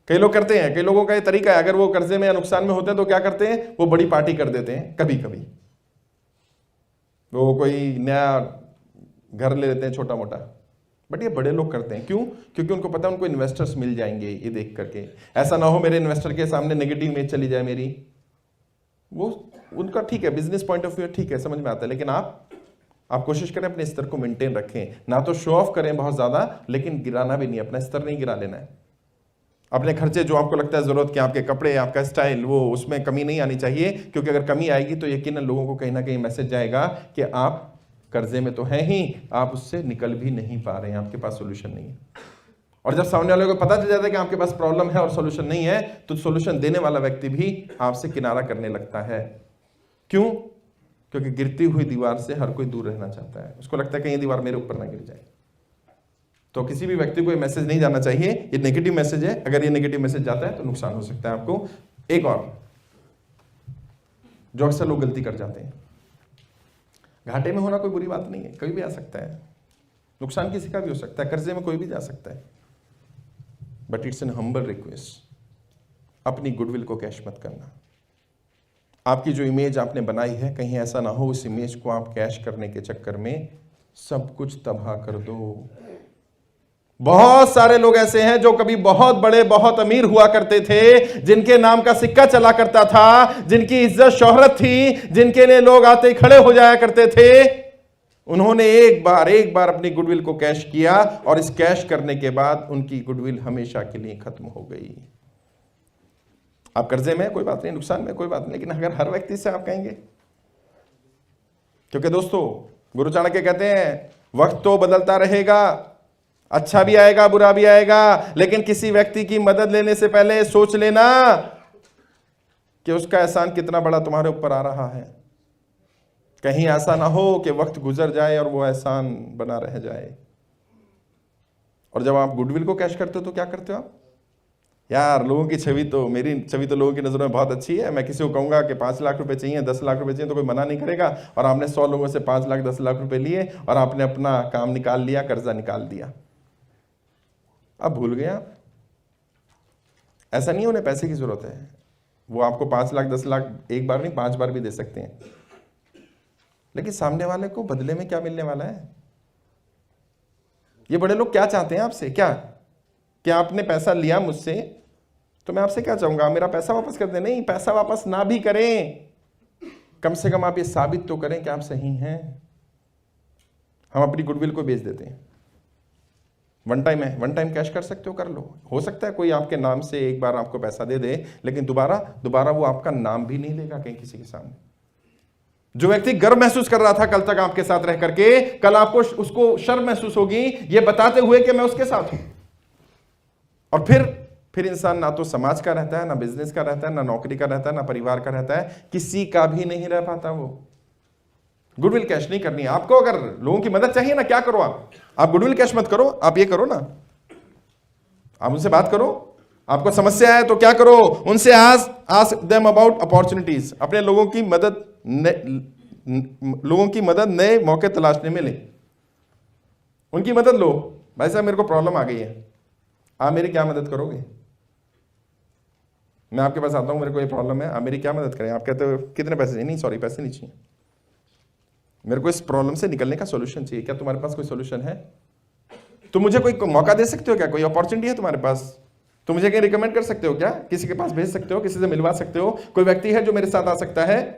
कई लोग करते हैं, कई लोगों का ये तरीका है, अगर वो कर्जे में या नुकसान में होते हैं तो क्या करते हैं, वो बड़ी पार्टी कर देते हैं। कभी कभी वो कोई नया घर ले लेते हैं छोटा मोटा, बट ये बड़े लोग करते हैं। क्यों? क्योंकि उनको पता है उनको इन्वेस्टर्स मिल जाएंगे ये देख करके। ऐसा ना हो मेरे इन्वेस्टर के सामने नेगेटिव इमेज चली जाए मेरी। वो उनका ठीक है, बिजनेस पॉइंट ऑफ व्यू ठीक है, समझ में आता है। लेकिन आप कोशिश करें अपने स्तर को मेंटेन रखें, ना तो शो ऑफ करें बहुत ज्यादा, लेकिन गिराना भी नहीं, अपना स्तर नहीं गिरा लेना है। अपने खर्चे जो आपको लगता है जरूरत के, आपके कपड़े, आपका स्टाइल, वो उसमें कमी नहीं आनी चाहिए। क्योंकि अगर कमी आएगी तो यकीनन लोगों को कहीं ना कहीं मैसेज जाएगा कि आप कर्जे में तो हैं ही, आप उससे निकल भी नहीं पा रहे हैं, आपके पास सोल्यूशन नहीं है। और जब सामने वाले को पता चल जाता है कि आपके पास प्रॉब्लम है और सोल्यूशन नहीं है, तो सोल्यूशन देने वाला व्यक्ति भी आपसे किनारा करने लगता है। क्यों? क्योंकि गिरती हुई दीवार से हर कोई दूर रहना चाहता है। उसको लगता है कि ये दीवार मेरे ऊपर ना गिर जाए। तो किसी भी व्यक्ति को ये मैसेज नहीं जाना चाहिए, ये नेगेटिव मैसेज है। अगर ये नेगेटिव मैसेज जाता है तो नुकसान हो सकता है आपको। एक और जो अक्सर लोग गलती कर जाते हैं, घाटे में होना कोई बुरी बात नहीं है, कभी भी आ सकता है, नुकसान किसी का भी हो सकता है, कर्जे में कोई भी जा सकता है, but it's an humble request, अपनी गुडविल को कैश मत करना। आपकी जो इमेज आपने बनाई है, कहीं ऐसा ना हो उस इमेज को आप कैश करने के चक्कर में सब कुछ तबाह कर दो। बहुत सारे लोग ऐसे हैं जो कभी बहुत बड़े, बहुत अमीर हुआ करते थे, जिनके नाम का सिक्का चला करता था, जिनकी इज्जत शोहरत थी, जिनके लिए लोग आते खड़े हो जाया करते थे। उन्होंने एक बार अपनी गुडविल को कैश किया और इस कैश करने के बाद उनकी गुडविल हमेशा के लिए खत्म हो गई। आप कर्जे में कोई बात नहीं, नुकसान में कोई बात नहीं, लेकिन अगर हर व्यक्ति से आप कहेंगे, क्योंकि दोस्तों गुरु चाणक्य कहते हैं वक्त तो बदलता रहेगा, अच्छा भी आएगा बुरा भी आएगा, लेकिन किसी व्यक्ति की मदद लेने से पहले सोच लेना कि उसका एहसान कितना बड़ा तुम्हारे ऊपर आ रहा है। कहीं ऐसा ना हो कि वक्त गुजर जाए और वो एहसान बना रह जाए। और जब आप गुडविल को कैश करते हो तो क्या करते हो आप? यार लोगों की छवि तो, मेरी छवि तो लोगों की नज़रों में बहुत अच्छी है, मैं किसी को कहूँगा कि 5 लाख रुपए चाहिए, 10 लाख रुपए चाहिए तो कोई मना नहीं करेगा, और आपने 100 लोगों से 5 लाख 10 लाख रुपए लिए और आपने अपना काम निकाल लिया, कर्जा निकाल दिया। अब भूल गया, ऐसा नहीं है उन्हें पैसे की जरूरत है, वो आपको 5 लाख 10 लाख एक बार नहीं 5 बार भी दे सकते हैं, लेकिन सामने वाले को बदले में क्या मिलने वाला है? ये बड़े लोग क्या चाहते हैं आपसे? क्या आपने पैसा लिया मुझसे तो मैं आपसे क्या चाहूंगा, मेरा पैसा वापस कर दें? नहीं, पैसा वापस ना भी करें, कम से कम आप ये साबित तो करें कि आप सही हैं। हम अपनी गुडविल को बेच देते हैं। वन टाइम है, वन टाइम कैश कर सकते हो, कर लो। हो सकता है कोई आपके नाम से एक बार आपको पैसा दे दे, लेकिन दोबारा वो आपका नाम भी नहीं लेगा कहीं किसी के सामने। जो व्यक्ति गर्व महसूस कर रहा था कल तक आपके साथ रह करके, कल आपको उसको शर्म महसूस होगी ये बताते हुए कि मैं उसके साथ हूं। और फिर इंसान ना तो समाज का रहता है, ना बिजनेस का रहता है, ना नौकरी का रहता है, ना परिवार का रहता है, किसी का भी नहीं रह पाता वो। गुडविल कैश नहीं करनी है आपको। अगर लोगों की मदद चाहिए ना, क्या करो आप गुडविल कैश मत करो, आप ये करो ना, आप उनसे बात करो। आपको समस्या है तो क्या करो, उनसे आस्क देम अबाउट अपॉर्चुनिटीज। अपने लोगों की मदद नए मौके तलाशने में ले, उनकी मदद लो। भाई साहब मेरे को प्रॉब्लम आ गई है, आप मेरी क्या मदद करोगे? मैं आपके पास आता हूं, मेरे को ये प्रॉब्लम है, आप मेरी क्या मदद करें? आप कहते हो कितने पैसे चाहिए? नहीं सॉरी, पैसे नहीं चाहिए, मेरे को इस प्रॉब्लम से निकलने का सॉल्यूशन चाहिए। क्या तुम्हारे पास कोई सॉल्यूशन है? तुम मुझे कोई मौका दे सकते हो क्या? कोई अपॉर्चुनिटी है तुम्हारे पास? तुम मुझे कहीं रिकमेंड कर सकते हो क्या? किसी के पास भेज सकते हो, किसी से मिलवा सकते हो? कोई व्यक्ति है जो मेरे साथ आ सकता है?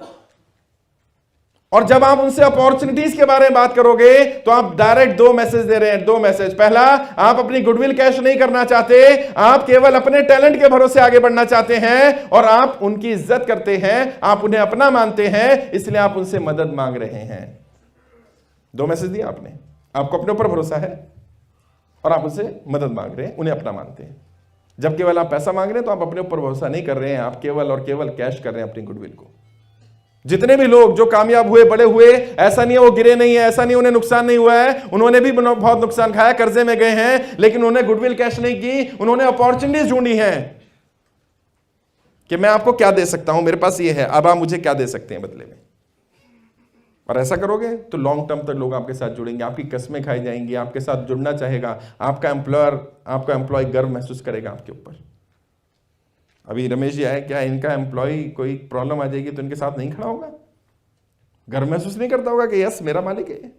और जब आप उनसे अपॉर्चुनिटीज के बारे में बात करोगे तो आप डायरेक्ट 2 मैसेज दे रहे हैं। 2 मैसेज। पहला, आप अपनी गुडविल कैश नहीं करना चाहते, आप केवल अपने टैलेंट के भरोसे आगे बढ़ना चाहते हैं और आप उनकी इज्जत करते हैं, आप उन्हें अपना मानते हैं, इसलिए आप उनसे मदद मांग रहे हैं। 2 मैसेज दिया आपने। आपको अपने ऊपर भरोसा है और आप उनसे मदद मांग रहे हैं, उन्हें अपना मानते हैं। जब केवल आप पैसा मांग रहे हैं तो आप अपने ऊपर भरोसा नहीं कर रहे हैं, आप केवल और केवल कैश कर रहे हैं अपनी गुडविल को। जितने भी लोग जो कामयाब हुए, बड़े हुए, ऐसा नहीं है वो गिरे नहीं है, ऐसा नहीं उन्हें नुकसान नहीं हुआ है, उन्होंने भी बहुत नुकसान खाया, कर्जे में गए हैं, लेकिन उन्होंने गुडविल कैश नहीं की, उन्होंने अपॉर्चुनिटीज ढूंढी है कि मैं आपको क्या दे सकता हूं, मेरे पास ये है, अब आप मुझे क्या दे सकते हैं बदले में। और ऐसा करोगे तो लॉन्ग टर्म तक लोग आपके साथ जुड़ेंगे, आपकी कस्में खाई जाएंगी, आपके साथ जुड़ना चाहेगा, आपका एम्प्लॉय गर्व महसूस करेगा आपके ऊपर। अभी रमेश जी आए, क्या इनका एम्प्लॉय कोई प्रॉब्लम आ जाएगी तो इनके साथ नहीं खड़ा होगा? गर्व महसूस नहीं करता होगा कि यस मेरा मालिक है?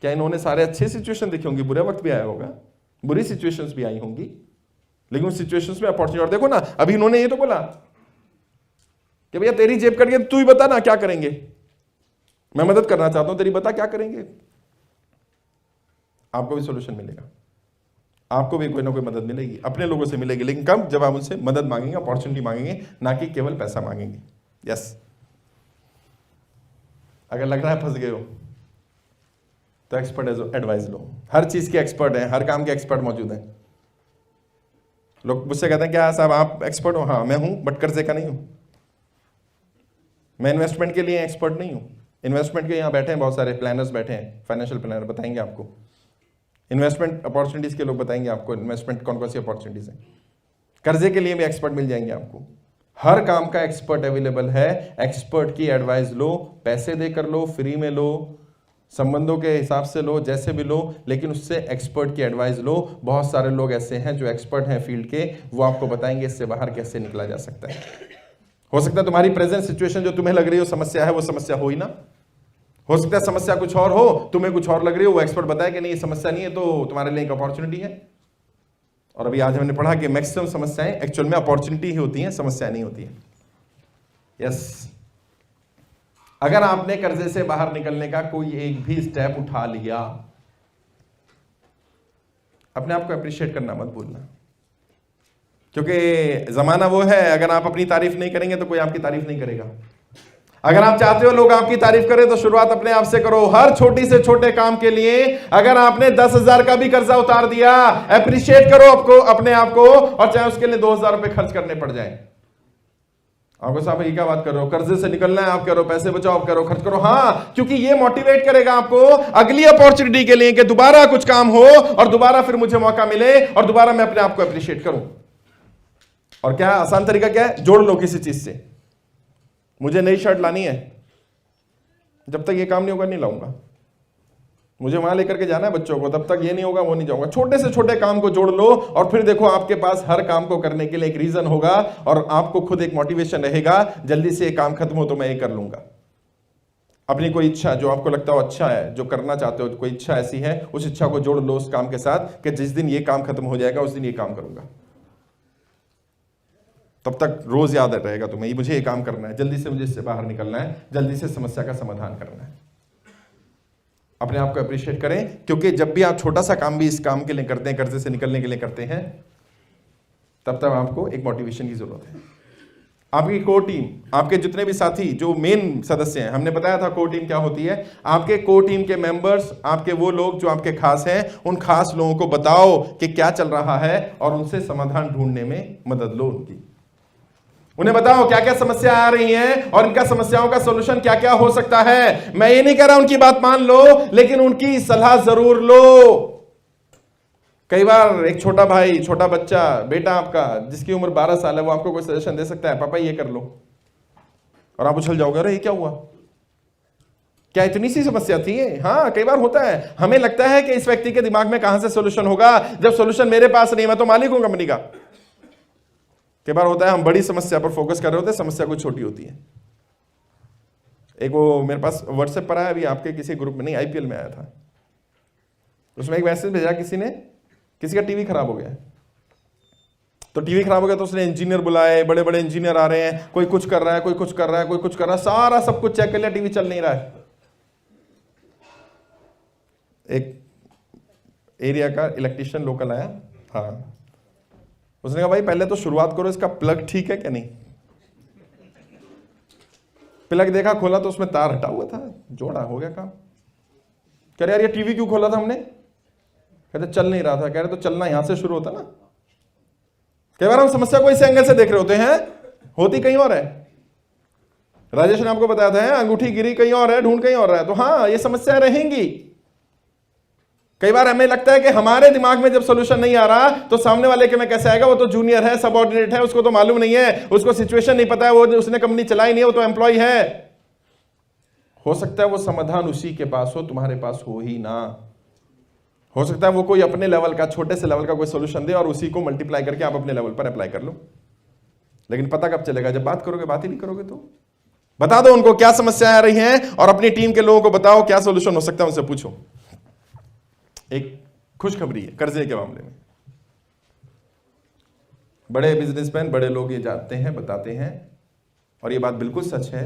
क्या इन्होंने सारे अच्छे सिचुएशन देखे होंगे, बुरे वक्त भी आया होगा, बुरी सिचुएशंस भी आई होंगी, लेकिन उस सिचुएशंस में अपॉर्चुनिटी। और देखो ना, अभी इन्होंने ये तो बोला कि भैया तेरी जेब कट गई, तू ही बता ना क्या करेंगे, मैं मदद करना चाहता हूं तेरी, बता क्या करेंगे। आपको भी सोल्यूशन मिलेगा, आपको भी कोई ना कोई मदद मिलेगी, अपने लोगों से मिलेगी, लेकिन कब? जब आप उनसे मदद मांगेंगे, अपॉर्चुनिटी मांगेंगे, ना कि केवल पैसा मांगेंगे। यस। अगर लग रहा है फंस गए हो तो एक्सपर्ट एडवाइस लो। हर चीज के एक्सपर्ट हैं, हर काम के एक्सपर्ट मौजूद हैं। लोग मुझसे कहते हैं क्या साहब आप एक्सपर्ट हो? हाँ मैं हूं, बट कर्जे का नहीं हूं। मैं इन्वेस्टमेंट के लिए एक्सपर्ट नहीं हूं। इन्वेस्टमेंट के यहाँ बैठे हैं बहुत सारे प्लानर्स बैठे हैं, फाइनेंशियल प्लानर बताएंगे आपको, इन्वेस्टमेंट अपॉर्चुनिटीज के लोग बताएंगे आपको इन्वेस्टमेंट कौन कौन सी अपॉर्चुनिटीज हैं। कर्जे के लिए भी एक्सपर्ट मिल जाएंगे आपको। हर काम का एक्सपर्ट अवेलेबल है। एक्सपर्ट की एडवाइस लो, पैसे देकर लो, फ्री में लो, संबंधों के हिसाब से लो, जैसे भी लो, लेकिन उससे एक्सपर्ट की एडवाइस लो। बहुत सारे लोग ऐसे हैं जो एक्सपर्ट हैं फील्ड के, वो आपको बताएंगे इससे बाहर कैसे निकला जा सकता है। हो सकता है तुम्हारी प्रेजेंट सिचुएशन जो तुम्हें लग रही हो समस्या है, वो समस्या हो ही ना। हो सकता है समस्या कुछ और हो, तुम्हें कुछ और लग रही हो, वो एक्सपर्ट बताए कि नहीं ये समस्या नहीं है, तो तुम्हारे लिए एक अपॉर्चुनिटी है। और अभी आज हमने पढ़ा कि मैक्सिमम समस्याएं एक्चुअल में अपॉर्चुनिटी ही होती हैं, समस्या नहीं होती है। यस। अगर आपने कर्जे से बाहर निकलने का कोई एक भी स्टेप उठा लिया, अपने आप को अप्रिशिएट करना मत भूलना, क्योंकि जमाना वो है, अगर आप अपनी तारीफ नहीं करेंगे तो कोई आपकी तारीफ नहीं करेगा। अगर आप चाहते हो लोग आपकी तारीफ करें तो शुरुआत अपने आप से करो। हर छोटी से छोटे काम के लिए अगर आपने 10,000 का भी कर्जा उतार दिया, अप्रिशिएट करो आपको, अपने आप को, और चाहे उसके लिए 2,000 रुपए खर्च करने पड़ जाए। आपको साहब ये क्या बात कर रहे हो, कर्जे से निकलना है, आप कह रहे हो पैसे बचाओ, आप कह रहे हो खर्च करो। हाँ, क्योंकि ये मोटिवेट करेगा आपको अगली अपॉर्चुनिटी के लिए कि दोबारा कुछ काम हो और दोबारा फिर मुझे मौका मिले और दोबारा मैं अपने आप को अप्रिशिएट करूं। और क्या आसान तरीका क्या है, जोड़ लो किसी चीज से। मुझे नई शर्ट लानी है, जब तक ये काम नहीं होगा नहीं लाऊंगा। मुझे वहां लेकर के जाना है बच्चों को, तब तक ये नहीं होगा वो नहीं जाऊंगा। छोटे से छोटे काम को जोड़ लो और फिर देखो आपके पास हर काम को करने के लिए एक रीजन होगा और आपको खुद एक मोटिवेशन रहेगा, जल्दी से ये काम खत्म हो तो मैं ये कर लूंगा। अपनी कोई इच्छा जो आपको लगता हो अच्छा है, जो करना चाहते हो, कोई इच्छा ऐसी है, उस इच्छा को जोड़ लो उस काम के साथ कि जिस दिन ये काम खत्म हो जाएगा उस दिन ये काम करूंगा। तब तक रोज याद रहेगा तुम्हें, मुझे ये काम करना है, जल्दी से मुझे इससे बाहर निकलना है, जल्दी से समस्या का समाधान करना है। अपने आप को अप्रिशिएट करें, क्योंकि जब भी आप छोटा सा काम भी इस काम के लिए करते हैं, कर्जे से निकलने के लिए करते हैं, तब तक आपको एक मोटिवेशन की जरूरत है। आपकी कोर टीम, आपके जितने भी साथी जो मेन सदस्य हैं, हमने बताया था कोर टीम क्या होती है। आपके कोर टीम के मेंबर्स, आपके वो लोग जो आपके खास हैं, उन खास लोगों को बताओ कि क्या चल रहा है और उनसे समाधान ढूंढने में मदद लो उनकी। उन्हें बताओ क्या क्या समस्या आ रही हैं और इनका समस्याओं का सॉल्यूशन क्या क्या हो सकता है। मैं ये नहीं कह रहा उनकी बात मान लो, लेकिन उनकी सलाह जरूर लो। कई बार एक छोटा भाई, छोटा बच्चा, बेटा आपका जिसकी उम्र 12 साल है, वो आपको कोई सजेशन दे सकता है, पापा ये कर लो, और आप उछल जाओगे, अरे ये क्या हुआ, क्या इतनी सी समस्या थी। हाँ, कई बार होता है, हमें लगता है कि इस व्यक्ति के दिमाग में कहां से सोल्यूशन होगा, जब सोल्यूशन मेरे पास नहीं, मैं तो मालिक हूं कंपनी का। कई बार होता है हम बड़ी समस्या पर फोकस कर रहे होते हैं, समस्या कुछ छोटी होती है। एक वो मेरे पास व्हाट्सएप पर आया, अभी आपके किसी ग्रुप में नहीं, आईपीएल में आया था, उसमें एक मैसेज भेजा किसी ने, किसी का टीवी खराब हो गया। तो टीवी खराब हो गया तो उसने इंजीनियर बुलाए, बड़े बड़े इंजीनियर आ रहे हैं, कोई कुछ कर रहा है, कोई कुछ कर रहा है, कोई कुछ कर रहा है, सारा सब कुछ चेक कर लिया, टीवी चल नहीं रहा है। एक एरिया का इलेक्ट्रिशियन लोकल आया, हाँ, उसने कहा भाई पहले तो शुरुआत करो, इसका प्लग ठीक है क्या नहीं। प्लग देखा, खोला तो उसमें तार हटा हुआ था, जोड़ा, हो गया काम। कह रहे यार ये टीवी क्यों खोला था हमने, कहते चल नहीं रहा था। कह रहे तो चलना यहां से शुरू होता ना। कई बार हम समस्या को इस एंगल से देख रहे होते हैं, होती कहीं और है। राजेश ने आपको बताया था अंगूठी गिरी कहीं और है, ढूंढ कहीं और है। तो हाँ, ये समस्या रहेंगी। कई बार हमें लगता है कि हमारे दिमाग में जब सोल्यूशन नहीं आ रहा तो सामने वाले के में कैसे आएगा, वो तो जूनियर है, सबऑर्डिनेट है, उसको तो मालूम नहीं है, उसको सिचुएशन नहीं पता है, वो उसने कंपनी चलाई नहीं है, वो तो एम्प्लॉय है। हो सकता है वो समाधान उसी के पास हो, तुम्हारे पास हो ही ना। हो सकता है वो कोई अपने लेवल का, छोटे से लेवल का कोई सोल्यूशन दे और उसी को मल्टीप्लाई करके आप अपने लेवल पर अप्लाई कर लो। लेकिन पता कब चलेगा, जब बात करोगे। बात ही नहीं करोगे तो बता दो उनको क्या समस्या आ रही है और अपनी टीम के लोगों को बताओ क्या सोल्यूशन हो सकता है, उनसे पूछो। एक खुशखबरी है कर्जे के मामले में। बड़े बिजनेसमैन, बड़े लोग ये जानते हैं, बताते हैं, और ये बात बिल्कुल सच है।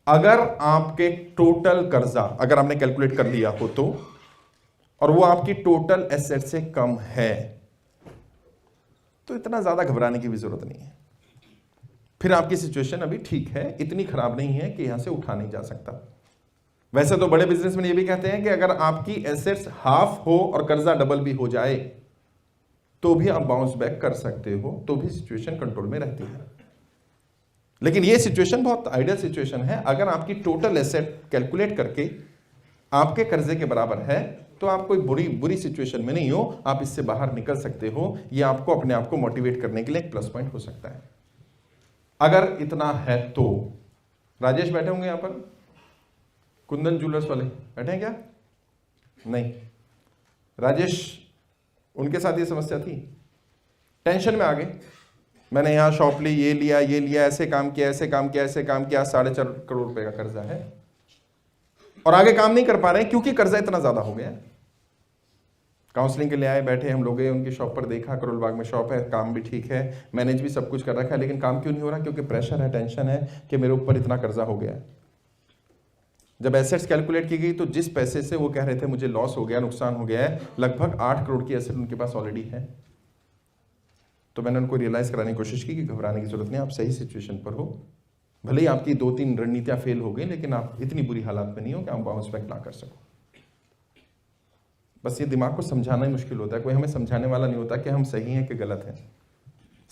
अगर आपके टोटल कर्जा, अगर आपने कैलकुलेट कर लिया हो तो, और वो आपकी टोटल एसेट से कम है, तो इतना ज्यादा घबराने की भी जरूरत नहीं है। फिर आपकी सिचुएशन अभी ठीक है, इतनी खराब नहीं है कि यहां से उठा नहीं जा सकता। वैसे तो बड़े बिजनेसमैन ये भी कहते हैं कि अगर आपकी एसेट्स हाफ हो और कर्जा डबल भी हो जाए तो भी आप बाउंस बैक कर सकते हो, तो भी सिचुएशन कंट्रोल में रहती है। लेकिन ये सिचुएशन बहुत आइडियल सिचुएशन है। अगर आपकी टोटल एसेट कैलकुलेट करके आपके कर्जे के बराबर है तो आप कोई बुरी सिचुएशन में नहीं हो, आप इससे बाहर निकल सकते हो। ये आपको अपने आप को मोटिवेट करने के लिए एक प्लस पॉइंट हो सकता है। अगर इतना है तो राजेश बैठे होंगे यहां पर, कुंदन ज्वेलर्स वाले बैठे हैं क्या? नहीं। राजेश, उनके साथ ये समस्या थी, टेंशन में आ गए। मैंने यहां शॉप ली, ये लिया, ये लिया, ऐसे काम किया, ऐसे काम किया, ऐसे काम किया, 4.5 करोड़ रुपए का कर्जा है और आगे काम नहीं कर पा रहे हैं क्योंकि कर्जा इतना ज्यादा हो गया। काउंसलिंग के लिए आए, बैठे, हम लोग गए उनकी शॉप पर, देखा, करोल बाग में शॉप है, काम भी ठीक है, मैनेज भी सब कुछ कर रखा है, लेकिन काम क्यों नहीं हो रहा? क्योंकि प्रेशर है, टेंशन है कि मेरे ऊपर इतना कर्जा हो गया है। जब एसेट्स कैलकुलेट की गई तो जिस पैसे से वो कह रहे थे मुझे लॉस हो गया, नुकसान हो गया है, लगभग 8 करोड़ की एसेट उनके पास ऑलरेडी है। तो मैंने उनको रियलाइज कराने की कोशिश की कि घबराने की जरूरत नहीं, आप सही सिचुएशन पर हो, भले ही आपकी 2-3 रणनीतियां फेल हो गई, लेकिन आप इतनी बुरी हालात में नहीं हो कि आप बाउंस बैक ना कर सको। बस ये दिमाग को समझाना ही मुश्किल होता है, कोई हमें समझाने वाला नहीं होता कि हम सही हैं कि गलत हैं।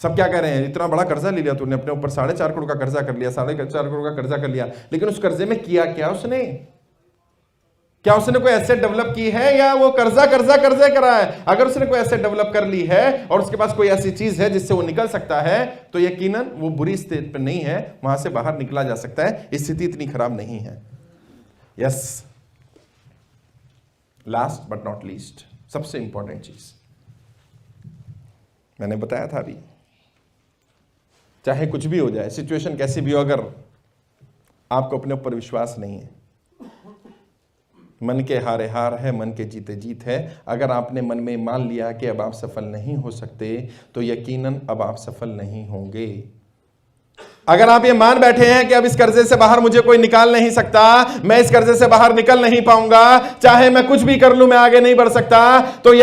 सब क्या कह रहे हैं, इतना बड़ा कर्जा ले लिया तूने, अपने ऊपर 4.5 करोड़ का कर्जा कर लिया, 4.5 करोड़ का कर्जा कर लिया, लेकिन उस कर्जे में किया क्या उसने? क्या उसने कोई एसेट डेवलप की है या वो कर्जा करा है? अगर उसने कोई एसेट डेवलप कर ली है और उसके पास कोई ऐसी चीज है जिससे वो निकल सकता है, तो यकीनन वो बुरी स्थिति पर नहीं है, वहां से बाहर निकला जा सकता है, स्थिति इतनी खराब नहीं है। Yes, last but not least, सबसे इंपॉर्टेंट चीज मैंने बताया था अभी, चाहे कुछ भी हो जाए, सिचुएशन कैसी भी हो, अगर आपको अपने ऊपर विश्वास नहीं है, मन के हारे हार है, मन के जीते जीत है, अगर आपने मन में मान लिया कि अब आप सफल नहीं हो सकते, तो यकीनन अब आप सफल नहीं होंगे। अगर आप ये मान बैठे हैं कि अब इस कर्जे से बाहर मुझे कोई निकाल नहीं सकता, मैं इस कर्जे से बाहर निकल नहीं पाऊंगा, चाहे मैं कुछ भी कर लूं मैं आगे नहीं बढ़ सकता, तो